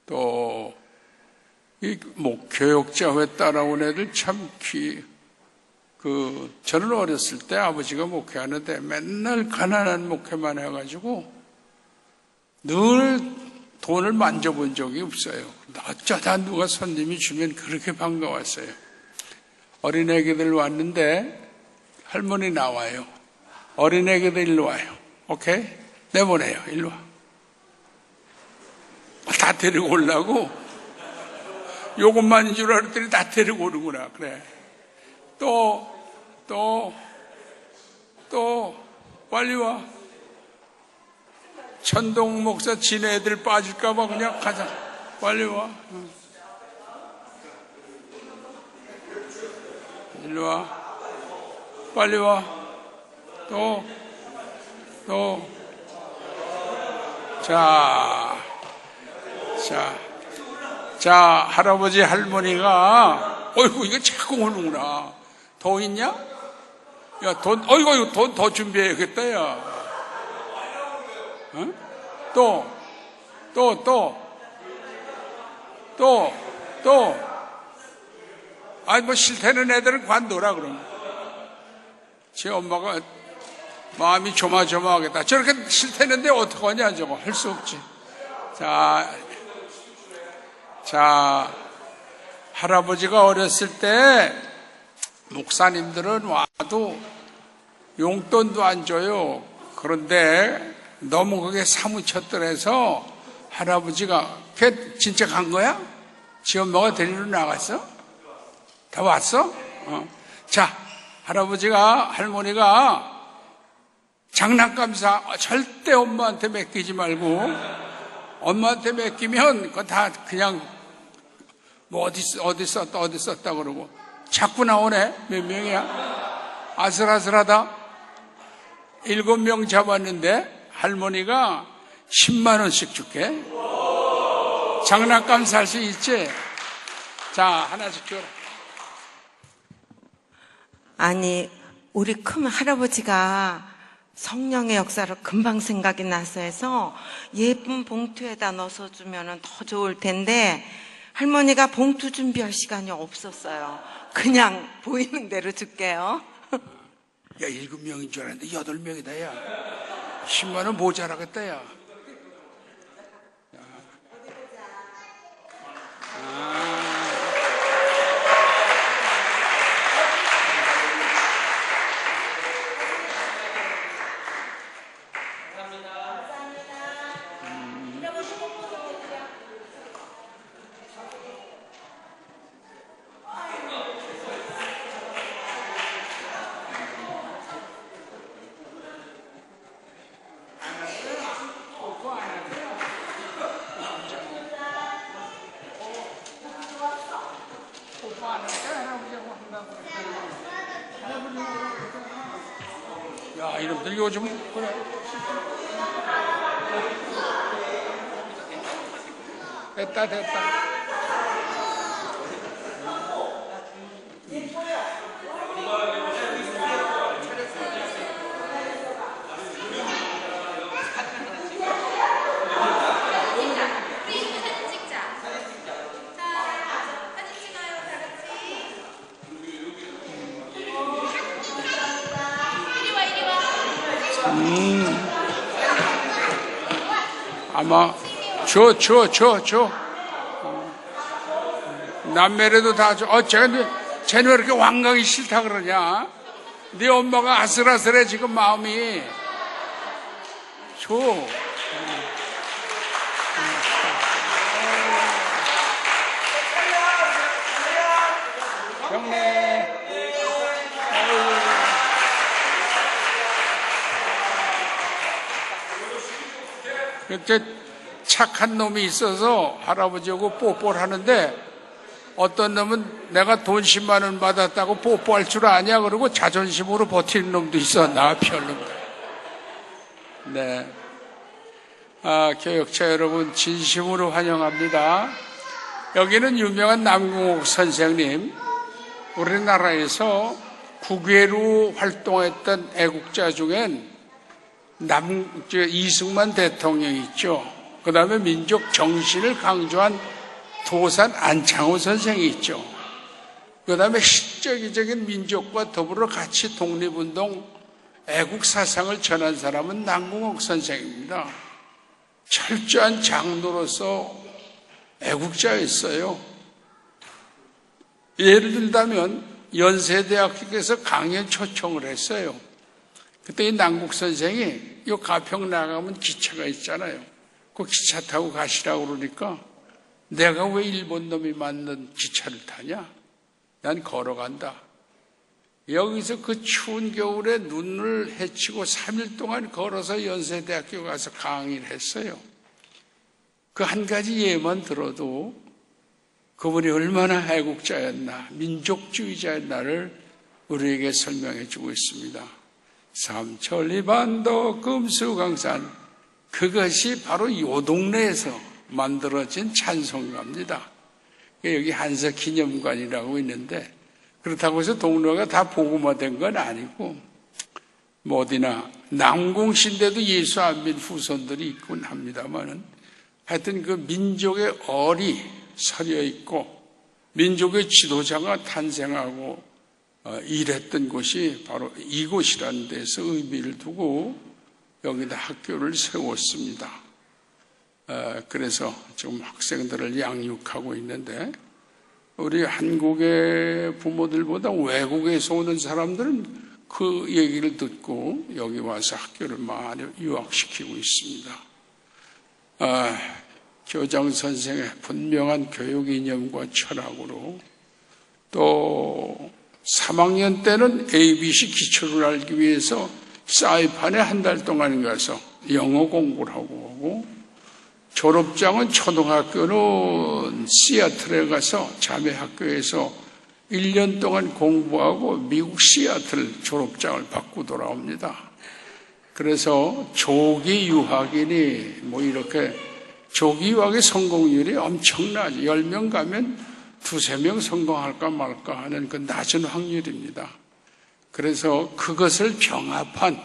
또 이 교역자회 따라온 애들 참 저는 어렸을 때 아버지가 목회하는데 맨날 가난한 목회만 해가지고 늘 돈을 만져본 적이 없어요. 어쩌다 누가 손님이 주면 그렇게 반가웠어요. 어린애기들 왔는데 할머니 나와요. 어린애기들 일로 와요. 오케이? 내보내요. 일로 와. 다 데리고 오려고? 요것만인 줄 알았더니 다 데리고 오는구나. 그래. 또 빨리 와. 천동 목사 지네 애들 빠질까봐 그냥 가자. 빨리 와. 일로 와. 빨리 와. 자, 할아버지, 할머니가, 어이구, 이거 자꾸 오는구나. 더 있냐? 야, 돈 더 준비해야겠다, 야. 어? 아니, 뭐, 싫다는 애들은 관둬라, 그럼. 제 엄마가 마음이 조마조마하겠다. 저렇게 싫다는데 어떡하냐, 저거. 할 수 없지. 자, 할아버지가 어렸을 때 목사님들은 와도 용돈도 안 줘요. 그런데 너무 그게 사무쳤더래서 할아버지가, 걔 진짜 간 거야? 지 엄마가 데리러 나갔어? 다 왔어? 자, 할아버지가, 할머니가 장난감사 절대 엄마한테 맡기지 말고, 엄마한테 맡기면 그거 다 그냥 뭐 어디 썼다 그러고 자꾸 나오네. 몇 명이야? 아슬아슬하다. 7명 잡았는데 할머니가 10만 원씩 줄게. 장난감 살 수 있지? 자, 하나씩 줘라. 아니, 우리 큰 할아버지가 성령의 역사를 금방 생각이 나서 해서 예쁜 봉투에다 넣어서 주면 더 좋을 텐데 할머니가 봉투 준비할 시간이 없었어요. 그냥 보이는 대로 줄게요. 야, 7명인 줄 알았는데 8명이다, 야. 10만 원 모자라겠다, 야. 야, 이놈들 요즘 그래. 됐다. 아마 줘. 남매래도 다 줘. 쟤는 왜 이렇게 왕강이 싫다 그러냐? 네 엄마가 아슬아슬해 지금 마음이. 줘. 경례. 그때 착한 놈이 있어서 할아버지하고 뽀뽀를 하는데 어떤 놈은 내가 돈 10만 원 받았다고 뽀뽀할 줄 아냐 그러고 자존심으로 버티는 놈도 있어. 나 별로. 네. 교역자 여러분 진심으로 환영합니다. 여기는 유명한 남궁옥 선생님, 우리나라에서 국외로 활동했던 애국자 중엔 이승만 대통령이 있죠. 그 다음에 민족 정신을 강조한 도산 안창호 선생이 있죠. 그 다음에 실적인 민족과 더불어 같이 독립운동 애국 사상을 전한 사람은 남궁옥 선생입니다. 철저한 장로로서 애국자였어요. 예를 들자면 연세대학교에서 강연 초청을 했어요. 그때 이 남궁옥 선생이 이 가평 나가면 기차가 있잖아요. 그 기차 타고 가시라고 그러니까 내가 왜 일본 놈이 만든 기차를 타냐? 난 걸어간다. 여기서 그 추운 겨울에 눈을 헤치고 3일 동안 걸어서 연세대학교 가서 강의를 했어요. 그 한 가지 예만 들어도 그분이 얼마나 애국자였나, 민족주의자였나를 우리에게 설명해 주고 있습니다. 삼천리반도 금수강산, 그것이 바로 요 동네에서 만들어진 찬송가입니다. 여기 한석기념관이라고 있는데 그렇다고 해서 동네가 다 복음화된 건 아니고 뭐 어디나 남궁시인데도 예수 안 믿는 후손들이 있곤 합니다만은 하여튼 그 민족의 얼이 서려 있고 민족의 지도자가 탄생하고 일했던 곳이 바로 이곳이라는 데서 의미를 두고 여기다 학교를 세웠습니다. 그래서 지금 학생들을 양육하고 있는데 우리 한국의 부모들보다 외국에서 오는 사람들은 그 얘기를 듣고 여기 와서 학교를 많이 유학시키고 있습니다. 교장 선생의 분명한 교육 이념과 철학으로 또 3학년 때는 ABC 기초를 알기 위해서 사이판에 한 달 동안 가서 영어 공부를 하고 오고, 졸업장은 초등학교는 시애틀에 가서 자매 학교에서 1년 동안 공부하고 미국 시애틀 졸업장을 받고 돌아옵니다. 그래서 조기 유학인이 이렇게 조기 유학의 성공률이 엄청나죠. 10명 가면 2-3명 성공할까 말까 하는 그 낮은 확률입니다. 그래서 그것을 병합한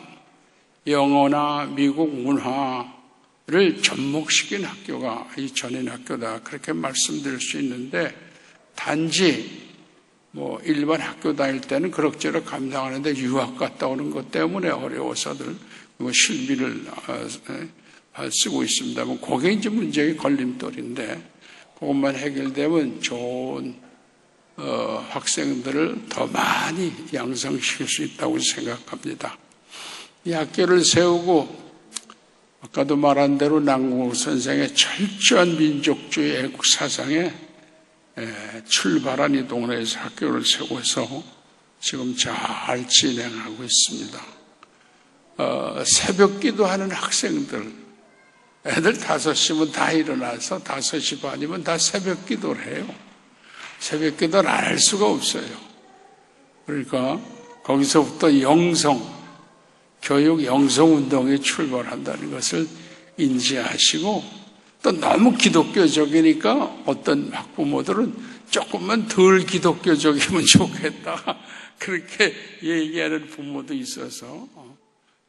영어나 미국 문화를 접목시킨 학교가 이 전인학교다, 그렇게 말씀드릴 수 있는데, 단지 일반 학교 다닐 때는 그럭저럭 감당하는데 유학 갔다 오는 것 때문에 어려워서들 실비를 쓰고 있습니다만, 그게 이제 문제의 걸림돌인데, 그것만 해결되면 좋은 학생들을 더 많이 양성시킬 수 있다고 생각합니다. 이 학교를 세우고 아까도 말한 대로 남궁옥 선생의 철저한 민족주의 애국 사상에 출발한 이 동네에서 학교를 세워서 지금 잘 진행하고 있습니다. 새벽 기도하는 학생들, 애들 5시면 다 일어나서 5시 반이면 다 새벽 기도를 해요. 새벽 기도를 안 할 수가 없어요. 그러니까 거기서부터 교육 영성운동에 출발한다는 것을 인지하시고, 또 너무 기독교적이니까 어떤 학부모들은 조금만 덜 기독교적이면 좋겠다, 그렇게 얘기하는 부모도 있어서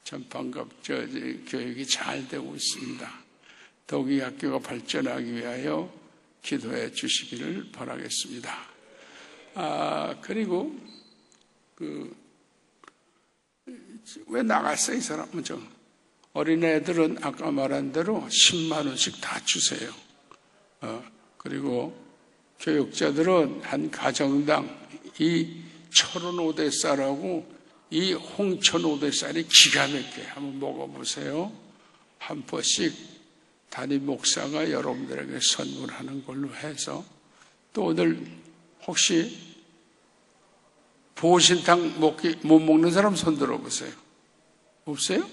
참 교육이 잘 되고 있습니다. 더욱이 학교가 발전하기 위하여 기도해 주시기를 바라겠습니다. 그리고 왜 나갔어요, 이 사람은? 어린애들은 아까 말한 대로 10만 원씩 다 주세요. 그리고 교육자들은 한 가정당 이 철원 오대쌀하고 이 홍천 오대쌀이 기가 막혀요. 한번 먹어보세요. 한 포씩 담임 목사가 여러분들에게 선물하는 걸로 해서, 또 오늘 혹시 보신탕 못 먹는 사람 손 들어보세요. 없어요?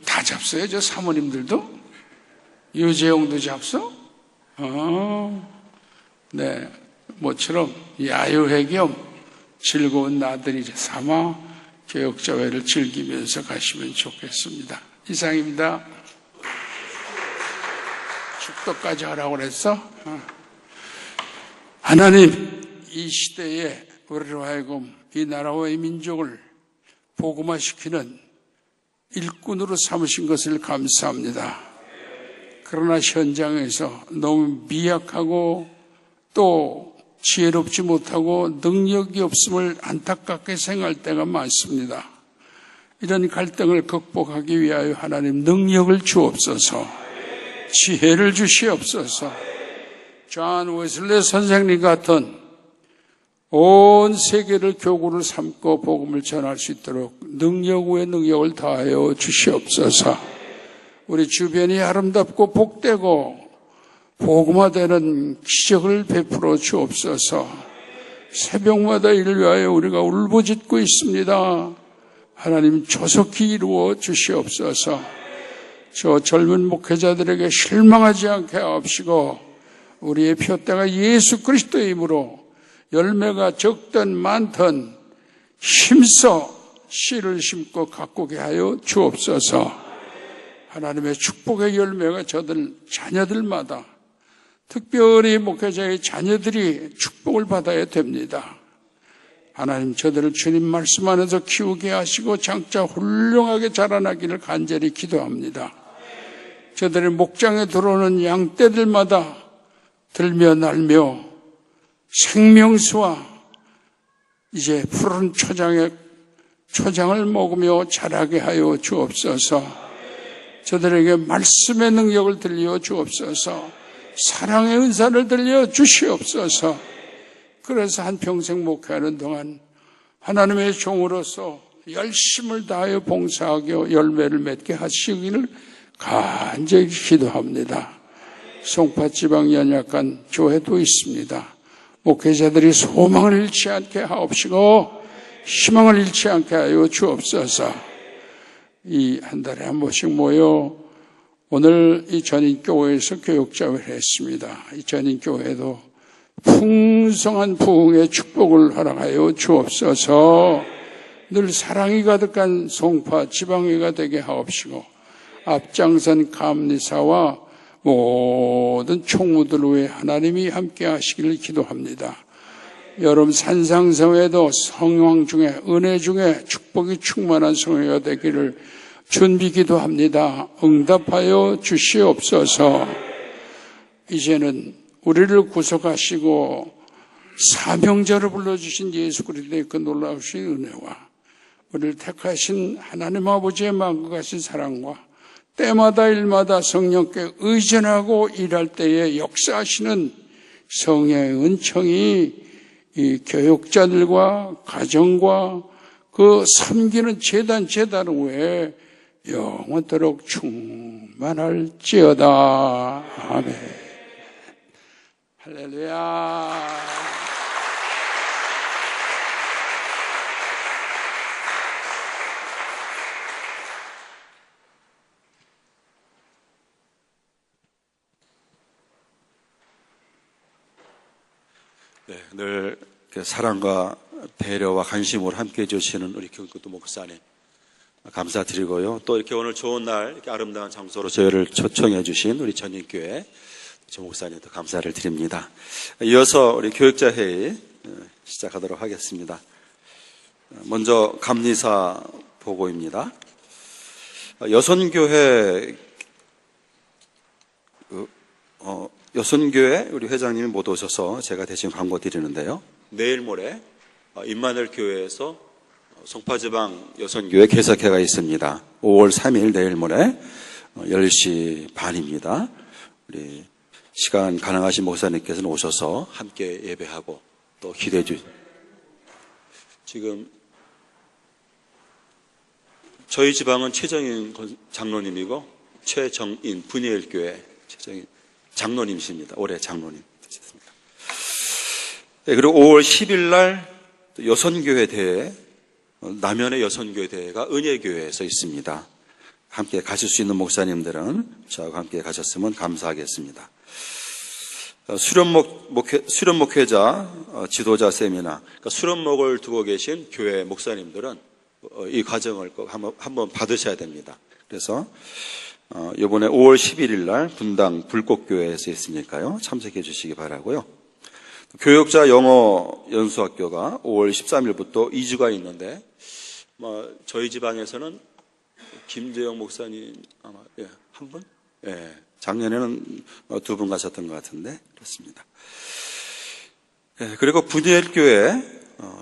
다 잡숴요? 저 사모님들도? 유재용도 잡숴? 네. 모처럼 야유회 겸 즐거운 나들이 삼아 교육자회를 즐기면서 가시면 좋겠습니다. 이상입니다. 축도까지 하라고 그랬어? 하나님, 이 시대에 우리로 하여금 이 나라와 이 민족을 복음화시키는 일꾼으로 삼으신 것을 감사합니다. 그러나 현장에서 너무 미약하고 또 지혜롭지 못하고 능력이 없음을 안타깝게 생각할 때가 많습니다. 이런 갈등을 극복하기 위하여 하나님 능력을 주옵소서, 지혜를 주시옵소서. 존 웨슬리 선생님 같은 온 세계를 교구를 삼고 복음을 전할 수 있도록 능력 외에 능력을 다하여 주시옵소서. 우리 주변이 아름답고 복되고 복음화되는 기적을 베풀어 주옵소서. 새벽마다 이를 위하여 우리가 울부짖고 있습니다. 하나님 조속히 이루어 주시옵소서. 저 젊은 목회자들에게 실망하지 않게 하옵시고, 우리의 표대가 예수 그리스도의 이름으로 열매가 적든 많든 힘써 씨를 심고 가꾸게 하여 주옵소서. 하나님의 축복의 열매가 저들 자녀들마다, 특별히 목회자의 자녀들이 축복을 받아야 됩니다. 하나님, 저들을 주님 말씀 안에서 키우게 하시고 장차 훌륭하게 자라나기를 간절히 기도합니다. 저들의 목장에 들어오는 양떼들마다 들며 날며 생명수와 이제 푸른 초장을 먹으며 자라게 하여 주옵소서. 저들에게 말씀의 능력을 들려 주옵소서. 사랑의 은사를 들려 주시옵소서. 그래서 한평생 목회하는 동안 하나님의 종으로서 열심을 다하여 봉사하고 열매를 맺게 하시기를 간절히 기도합니다. 송파 지방 연약한 교회도 있습니다. 목회자들이 소망을 잃지 않게 하옵시고 희망을 잃지 않게 하여 주옵소서. 이 한 달에 한 번씩 모여 오늘 이 전인교회에서 교육자회를 했습니다. 이 전인교회도 풍성한 부흥의 축복을 허락하여 주옵소서. 늘 사랑이 가득한 송파 지방회가 되게 하옵시고 앞장선 감리사와 모든 총무들 위해 하나님이 함께 하시기를 기도합니다. 여러분 산상성회도 성령 중에 은혜 중에 축복이 충만한 성회가 되기를 준비 기도합니다. 응답하여 주시옵소서. 이제는 우리를 구속하시고 사명자로 불러주신 예수 그리스도의 그 놀라우신 은혜와 우리를 택하신 하나님 아버지의 만국하신 사랑과 때마다 일마다 성령께 의존하고 일할 때에 역사하시는 성령의 은총이 이 교육자들과 가정과 그 섬기는 재단 외에 영원토록 충만할지어다. 아멘. 할렐루야. 네, 늘 사랑과 배려와 관심으로 함께 해주시는 우리 경기도 목사님 감사드리고요. 또 이렇게 오늘 좋은 날 이렇게 아름다운 장소로 저희를 초청해 주신 우리 전인교회 조 목사님도 감사를 드립니다. 이어서 우리 교육자 회의 시작하도록 하겠습니다. 먼저 감리사 보고입니다. 여선교회 우리 회장님이 못 오셔서 제가 대신 광고 드리는데요. 내일 모레 임마누엘 교회에서 송파지방 여선교회 개석회가 있습니다. 5월 3일 내일 모레 10시 반입니다. 우리 시간 가능하신 목사님께서는 오셔서 함께 예배하고 또 기도해 지금 저희 지방은 최정인 장로님이고 최정인 분이엘 교회 최정인 장로님이십니다. 올해 장로님 되셨습니다. 네, 그리고 5월 10일 날 여선교회 대회, 남현의 여선교회 대회가 은혜교회에서 있습니다. 함께 가실 수 있는 목사님들은 저하고 함께 가셨으면 감사하겠습니다. 수련목회자 지도자 세미나, 그러니까 수련목을 두고 계신 교회 목사님들은 이 과정을 꼭 한번 받으셔야 됩니다. 그래서 이번에 5월 11일 날 분당 불꽃교회에서 있으니까요. 참석해 주시기 바라고요. 교육자 영어 연수학교가 5월 13일부터 2주가 있는데 저희 지방에서는 김재영 목사님 아마 한 분? 작년에는 2분 가셨던 것 같은데 그렇습니다. 그리고 분이엘 교회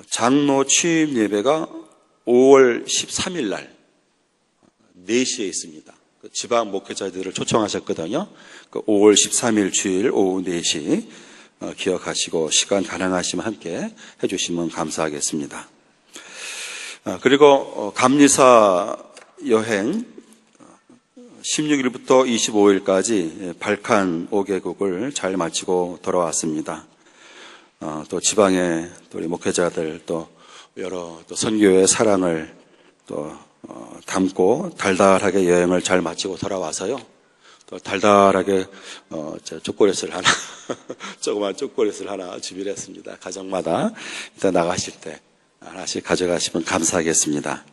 장로 취임 예배가 5월 13일 날 4시에 있습니다. 지방 목회자들을 초청하셨거든요. 5월 13일 주일 오후 4시 기억하시고 시간 가능하시면 함께 해주시면 감사하겠습니다. 그리고 감리사 여행 16일부터 25일까지 발칸 5개국을 잘 마치고 돌아왔습니다. 또 지방의 또 우리 목회자들 또 여러 또 선교의 사랑을 또 담고 달달하게 여행을 잘 마치고 돌아와서요. 또 달달하게 초콜릿을 하나 조그만 초콜릿을 하나 준비를 했습니다. 가정마다 일단 나가실 때 하나씩 가져가시면 감사하겠습니다.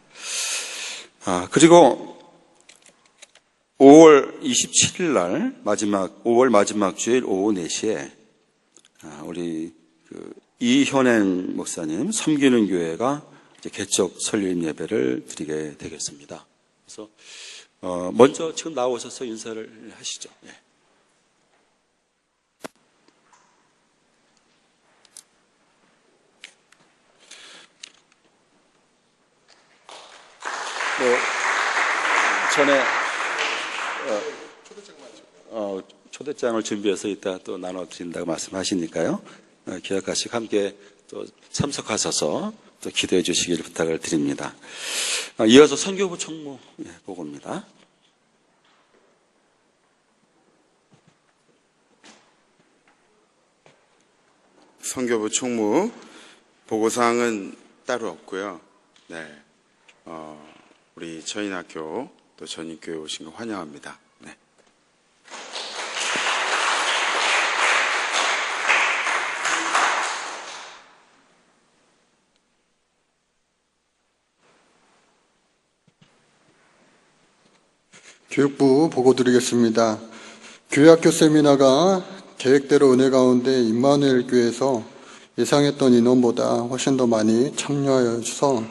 그리고 5월 27일 날 5월 마지막 주일 오후 4시에 우리 이현행 목사님 섬기는 교회가 개척 설립 예배를 드리게 되겠습니다. 그래서 먼저 지금 나오셔서 인사를 하시죠. 네. 전에 초대장을 준비해서 이따 또 나눠드린다고 말씀하시니까요. 기억하시고 함께 또 참석하셔서 또 기도해 주시기를 부탁을 드립니다. 이어서 선교부 총무 보고입니다. 선교부 총무 보고사항은 따로 없고요. 네, 우리 전인학교 또 전인교회 오신 거 환영합니다. 네. 교육부 보고 드리겠습니다. 교회학교 세미나가 계획대로 은혜 가운데 임마누엘 교회에서 예상했던 인원보다 훨씬 더 많이 참여하여 주셔서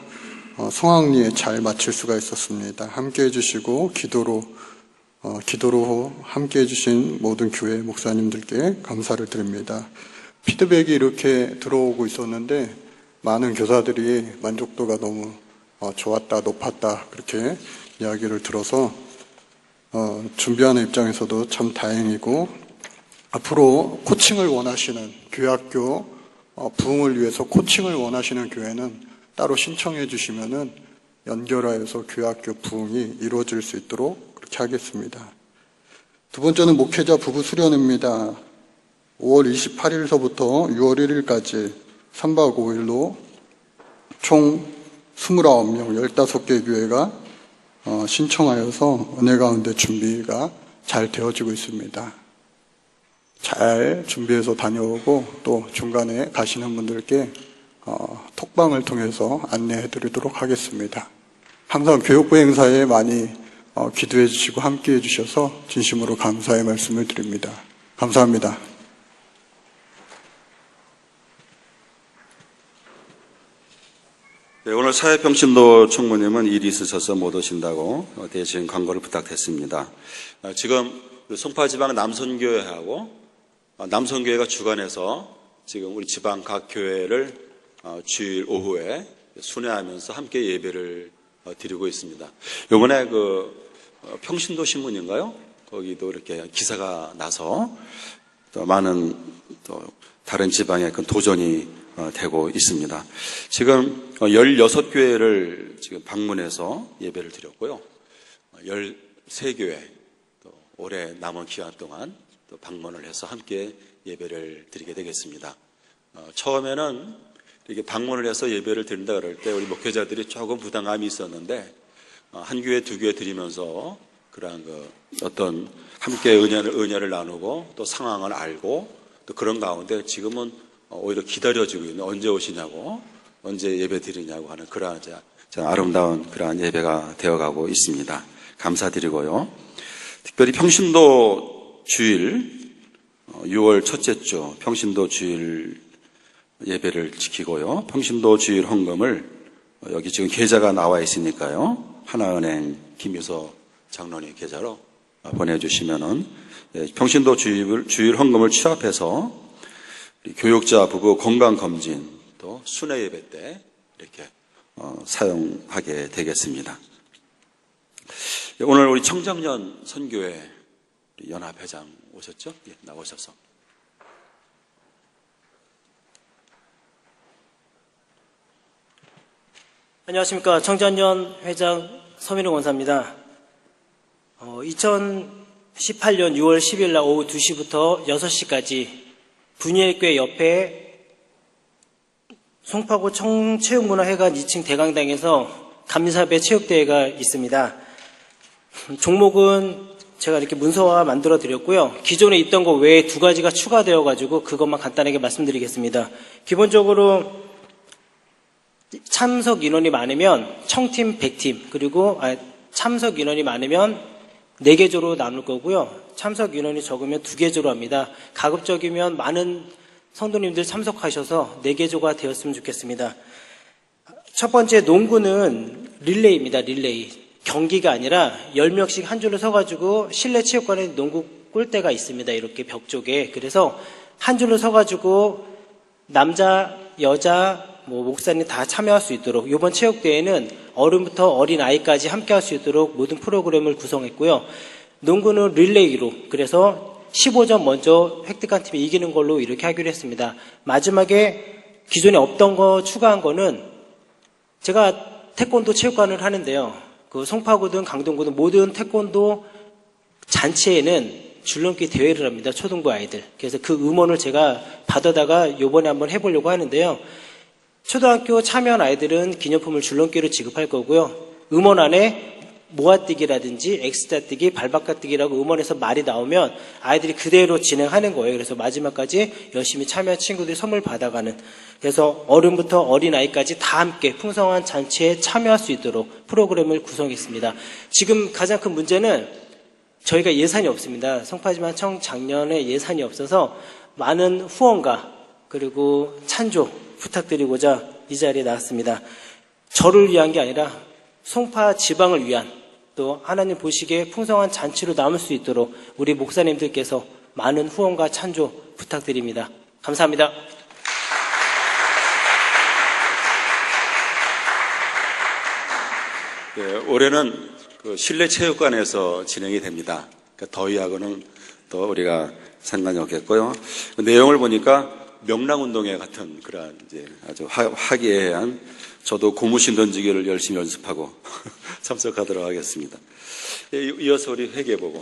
성황리에 잘 마칠 수가 있었습니다. 함께 해주시고 기도로 함께 해주신 모든 교회 목사님들께 감사를 드립니다. 피드백이 이렇게 들어오고 있었는데 많은 교사들이 만족도가 너무 좋았다, 높았다 그렇게 이야기를 들어서 준비하는 입장에서도 참 다행이고, 앞으로 코칭을 원하시는 교회학교 부흥을 위해서 코칭을 원하시는 교회는 따로 신청해 주시면은 연결하여서 교회학교 부흥이 이루어질 수 있도록 그렇게 하겠습니다. 두 번째는 목회자 부부 수련입니다. 5월 28일서부터 6월 1일까지 3박 5일로 총 29명 15개 교회가 신청하여서 은혜 가운데 준비가 잘 되어지고 있습니다. 잘 준비해서 다녀오고 또 중간에 가시는 분들께 톡방을 통해서 안내해 드리도록 하겠습니다. 항상 교육부 행사에 많이 기도해 주시고 함께 해 주셔서 진심으로 감사의 말씀을 드립니다. 감사합니다. 네, 오늘 사회평신도 총무님은 일이 있으셔서 못 오신다고 대신 광고를 부탁했습니다. 지금 송파지방 남선교회하고 남선교회가 주관해서 지금 우리 지방 각 교회를 주일 오후에 순회하면서 함께 예배를 드리고 있습니다. 이번에 평신도 신문인가요? 거기도 이렇게 기사가 나서 또 많은 또 다른 지방에 큰 도전이 되고 있습니다. 지금 16교회를 지금 방문해서 예배를 드렸고요. 13교회 또 올해 남은 기간 동안 또 방문을 해서 함께 예배를 드리게 되겠습니다. 처음에는 이렇게 방문을 해서 예배를 드린다 그럴 때 우리 목회자들이 조금 부담감이 있었는데 한 교회 두 교회 드리면서 그러한 어떤 함께 은혜를 나누고 또 상황을 알고 또 그런 가운데 지금은 오히려 기다려지고 있는 언제 오시냐고 언제 예배 드리냐고 하는 그러한 아름다운 그러한 예배가 되어가고 있습니다. 감사드리고요. 특별히 평신도 주일 6월 첫째 주 평신도 주일 예배를 지키고요. 평신도 주일 헌금을 여기 지금 계좌가 나와 있으니까요. 하나은행 김유서 장로님 계좌로 보내주시면은 평신도 주일 헌금을 취합해서 교육자 부부 건강검진 또 순회 예배 때 이렇게 사용하게 되겠습니다. 오늘 우리 청정년 선교회 연합회장 오셨죠? 예, 나오셔서. 안녕하십니까. 청정년 회장 서민우 권사입니다. 2018년 6월 10일 날 오후 2시부터 6시까지 분이엘교회 옆에 송파구 청체육문화회관 2층 대강당에서 감사배 체육대회가 있습니다. 종목은 제가 이렇게 문서화 만들어 드렸고요. 기존에 있던 거 외에 2가지가 추가되어 가지고 그것만 간단하게 말씀드리겠습니다. 기본적으로 참석 인원이 많으면 청팀 100팀 그리고 참석 인원이 많으면 4개조로 나눌 거고요. 참석 인원이 적으면 2개조로 합니다. 가급적이면 많은 성도님들 참석하셔서 4개조가 되었으면 좋겠습니다. 첫 번째 농구는 릴레이입니다. 릴레이. 경기가 아니라 10명씩 한 줄로 서가지고 실내 체육관에 농구 골대가 있습니다. 이렇게 벽 쪽에. 그래서 한 줄로 서가지고 남자, 여자, 목사님 다 참여할 수 있도록 이번 체육대회는 어른부터 어린아이까지 함께 할 수 있도록 모든 프로그램을 구성했고요. 농구는 릴레이로 그래서 15점 먼저 획득한 팀이 이기는 걸로 이렇게 하기로 했습니다. 마지막에 기존에 없던 거 추가한 거는 제가 태권도 체육관을 하는데요. 그 송파구든 강동구든 모든 태권도 잔치에는 줄넘기 대회를 합니다. 초등부 아이들. 그래서 그 음원을 제가 받아다가 요번에 한번 해보려고 하는데요. 초등학교 참여한 아이들은 기념품을 줄넘기로 지급할 거고요. 음원 안에 모아뛰기라든지 엑스자뛰기, 발바꿔뛰기라고 음원에서 말이 나오면 아이들이 그대로 진행하는 거예요. 그래서 마지막까지 열심히 참여한 친구들이 선물 받아가는. 그래서 어른부터 어린아이까지 다 함께 풍성한 잔치에 참여할 수 있도록 프로그램을 구성했습니다. 지금 가장 큰 문제는 저희가 예산이 없습니다. 송파지만청 작년에 예산이 없어서 많은 후원가 그리고 찬조 부탁드리고자 이 자리에 나왔습니다. 저를 위한 게 아니라 송파 지방을 위한 또 하나님 보시기에 풍성한 잔치로 남을 수 있도록 우리 목사님들께서 많은 후원과 찬조 부탁드립니다. 감사합니다. 네, 올해는 그 실내 체육관에서 진행이 됩니다. 그러니까 더위하고는 또 우리가 상관이 없겠고요. 내용을 보니까 명랑운동회 같은 그런 이제 아주 화기애애한 저도 고무신 던지기를 열심히 연습하고 참석하도록 하겠습니다. 이어서 우리 회계보고.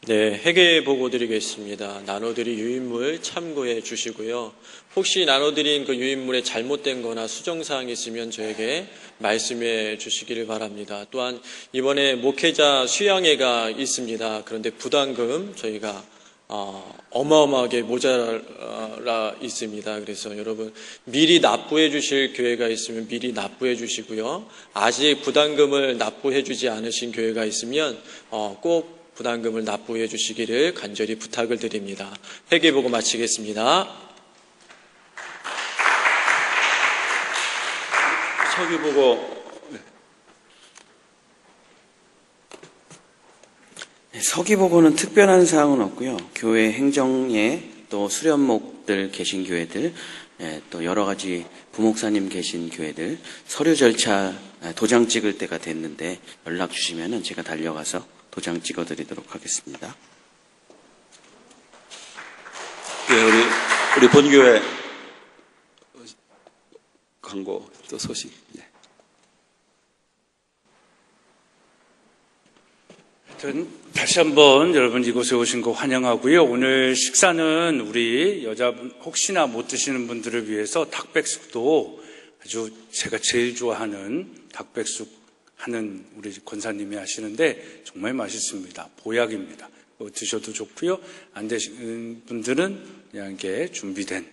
네, 회계 보고 드리겠습니다. 나눠드린 유인물 참고해 주시고요. 혹시 나눠드린 그 유인물에 잘못된 거나 수정사항이 있으면 저에게 말씀해 주시기를 바랍니다. 또한 이번에 목회자 수양회가 있습니다. 그런데 부담금 저희가 어마어마하게 모자라 있습니다. 그래서 여러분 미리 납부해 주실 교회가 있으면 미리 납부해 주시고요. 아직 부담금을 납부해 주지 않으신 교회가 있으면 꼭 부담금을 납부해 주시기를 간절히 부탁을 드립니다. 회계보고 마치겠습니다. 서기보고. 네, 서기보고는 특별한 사항은 없고요. 교회 행정에 또 수련목들 계신 교회들, 또 여러 가지 부목사님 계신 교회들 서류 절차 도장 찍을 때가 됐는데 연락 주시면은 제가 달려가서 도장 찍어드리도록 하겠습니다. 네, 우리 본교회 광고 또 소식. 네. 다시 한번 여러분 이곳에 오신 거 환영하고요. 오늘 식사는 우리 여자분 혹시나 못 드시는 분들을 위해서 닭백숙도 아주 제가 제일 좋아하는 닭백숙 하는 우리 권사님이 하시는데 정말 맛있습니다. 보약입니다. 드셔도 좋고요. 안 되시는 분들은 그냥 이렇게 준비된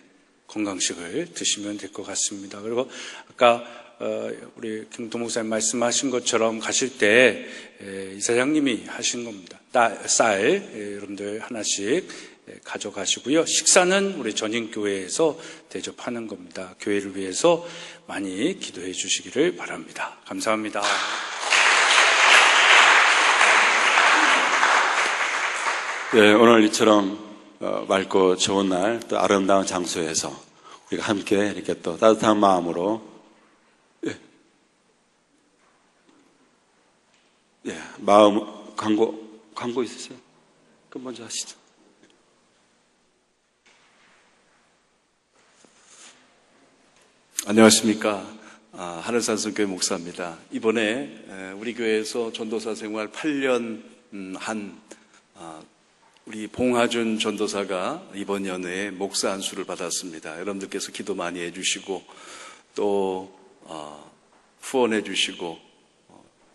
건강식을 드시면 될 것 같습니다. 그리고 아까 우리 김도 목사님 말씀하신 것처럼 가실 때 이사장님이 하신 겁니다. 쌀 여러분들 하나씩 가져가시고요. 식사는 우리 전인교회에서 대접하는 겁니다. 교회를 위해서 많이 기도해 주시기를 바랍니다. 감사합니다. 네, 오늘 이처럼 맑고 좋은 날, 또 아름다운 장소에서 우리가 함께 이렇게 또 따뜻한 마음으로 마음 광고 있으세요? 그럼 먼저 하시죠. 안녕하십니까. 하늘산성교회 목사입니다. 이번에 우리 교회에서 전도사 생활 8년 한 우리 봉하준 전도사가 이번 연회에 목사 안수를 받았습니다. 여러분들께서 기도 많이 해주시고 또 후원해 주시고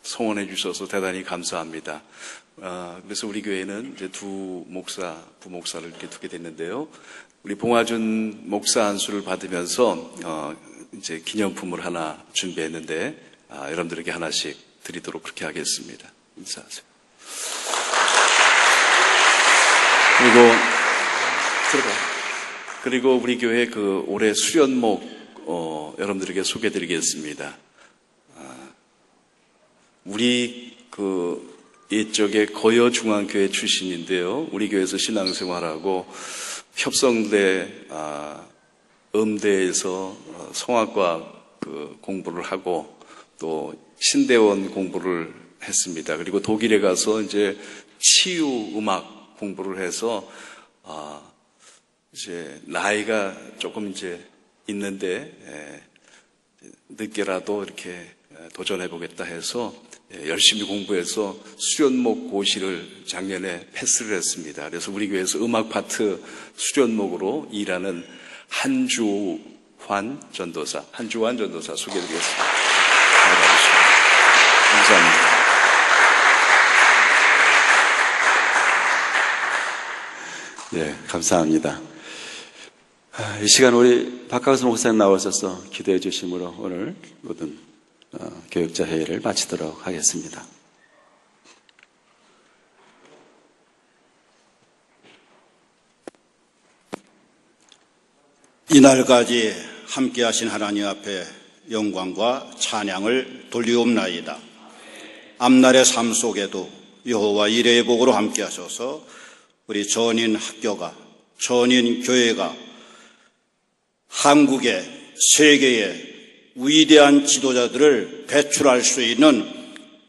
성원해 주셔서 대단히 감사합니다. 그래서 우리 교회는 이제 부목사를 이렇게 두게 됐는데요. 우리 봉하준 목사 안수를 받으면서 이제 기념품을 하나 준비했는데 여러분들에게 하나씩 드리도록 그렇게 하겠습니다. 인사하세요. 그리고 우리 교회 그 올해 수련목 여러분들에게 소개드리겠습니다. 우리 그 옛적에 거여중앙교회 출신인데요. 우리 교회에서 신앙생활하고 협성대 음대에서 성악과 그 공부를 하고 또 신대원 공부를 했습니다. 그리고 독일에 가서 이제 치유 음악 공부를 해서 이제 나이가 조금 이제 있는데 늦게라도 이렇게 도전해 보겠다 해서 열심히 공부해서 수련목 고시를 작년에 패스를 했습니다. 그래서 우리 교회에서 음악 파트 수련목으로 일하는 한주환 전도사 소개해드리겠습니다. 감사합니다. 네, 감사합니다. 이 시간 우리 박학수 목사님 나오셔서 기도해 주심으로 오늘 모든 교육자 회의를 마치도록 하겠습니다. 이날까지 함께하신 하나님 앞에 영광과 찬양을 돌리옵나이다. 앞날의 삶 속에도 여호와 이레의 복으로 함께하셔서 우리 전인 학교가, 전인 교회가 한국의, 세계의 위대한 지도자들을 배출할 수 있는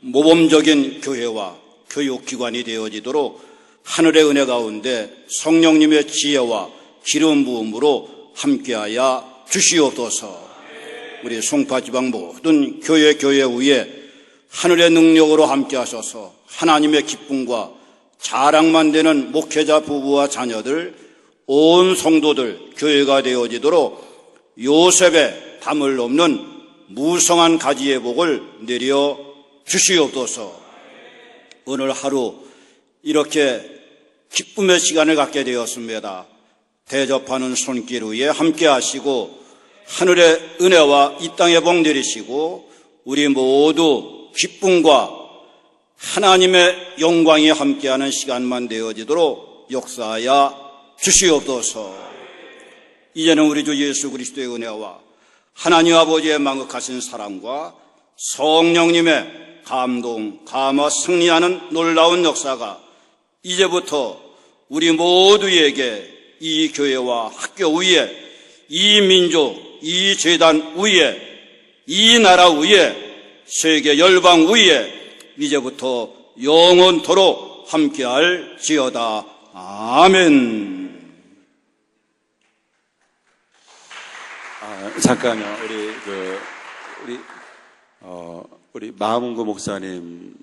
모범적인 교회와 교육기관이 되어지도록 하늘의 은혜 가운데 성령님의 지혜와 기름 부음으로 함께하여 주시옵소서. 우리 송파지방 모든 교회 위에 하늘의 능력으로 함께하셔서 하나님의 기쁨과 자랑만 되는 목회자 부부와 자녀들, 온 성도들 교회가 되어지도록 요셉의 담을 넘는 무성한 가지의 복을 내려 주시옵소서. 오늘 하루 이렇게 기쁨의 시간을 갖게 되었습니다. 대접하는 손길 위에 함께 하시고 하늘의 은혜와 이 땅의 복 내리시고 우리 모두 기쁨과 하나님의 영광이 함께하는 시간만 되어지도록 역사하여 주시옵소서. 이제는 우리 주 예수 그리스도의 은혜와 하나님 아버지의 망극하신 사랑과 성령님의 감동, 감화, 승리하는 놀라운 역사가 이제부터 우리 모두에게 이 교회와 학교 위에, 이 민족, 이 재단 위에, 이 나라 위에, 세계 열방 위에 이제부터 영원토록 함께할 지어다. 아멘. 잠깐요. 우리 마음구 목사님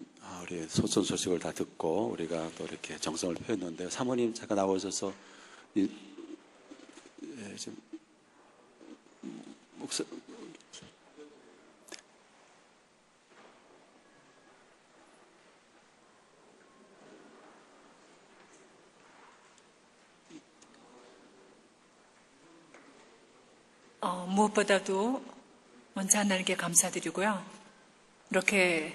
우리 소천 소식을 다 듣고 우리가 또 이렇게 정성을 표했는데 사모님 잠깐 나오셔서 지금 목사 무엇보다도 먼저 하나님께 감사드리고요. 이렇게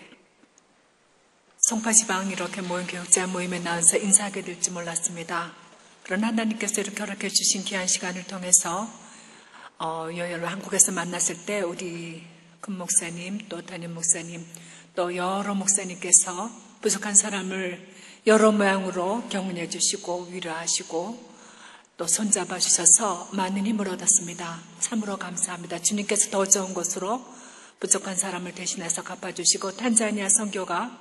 송파지방 이렇게 모인 교육자 모임에 나와서 인사하게 될지 몰랐습니다. 그러나 하나님께서 이렇게 허락해 주신 귀한 시간을 통해서 여러 한국에서 만났을 때 우리 금 목사님 또 담임 목사님 또 여러 목사님께서 부족한 사람을 여러 모양으로 격려해 주시고 위로하시고 또 손잡아 주셔서 많은 힘을 얻었습니다. 참으로 감사합니다. 주님께서 더 좋은 곳으로 부족한 사람을 대신해서 갚아주시고 탄자니아 선교가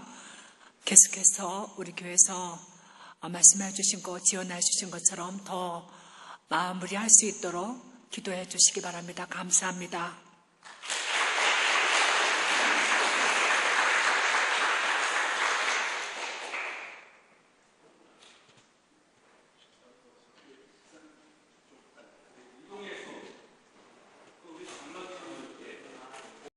계속해서 우리 교회에서 말씀해 주신 것, 지원해 주신 것처럼 더 마무리할 수 있도록 기도해 주시기 바랍니다. 감사합니다.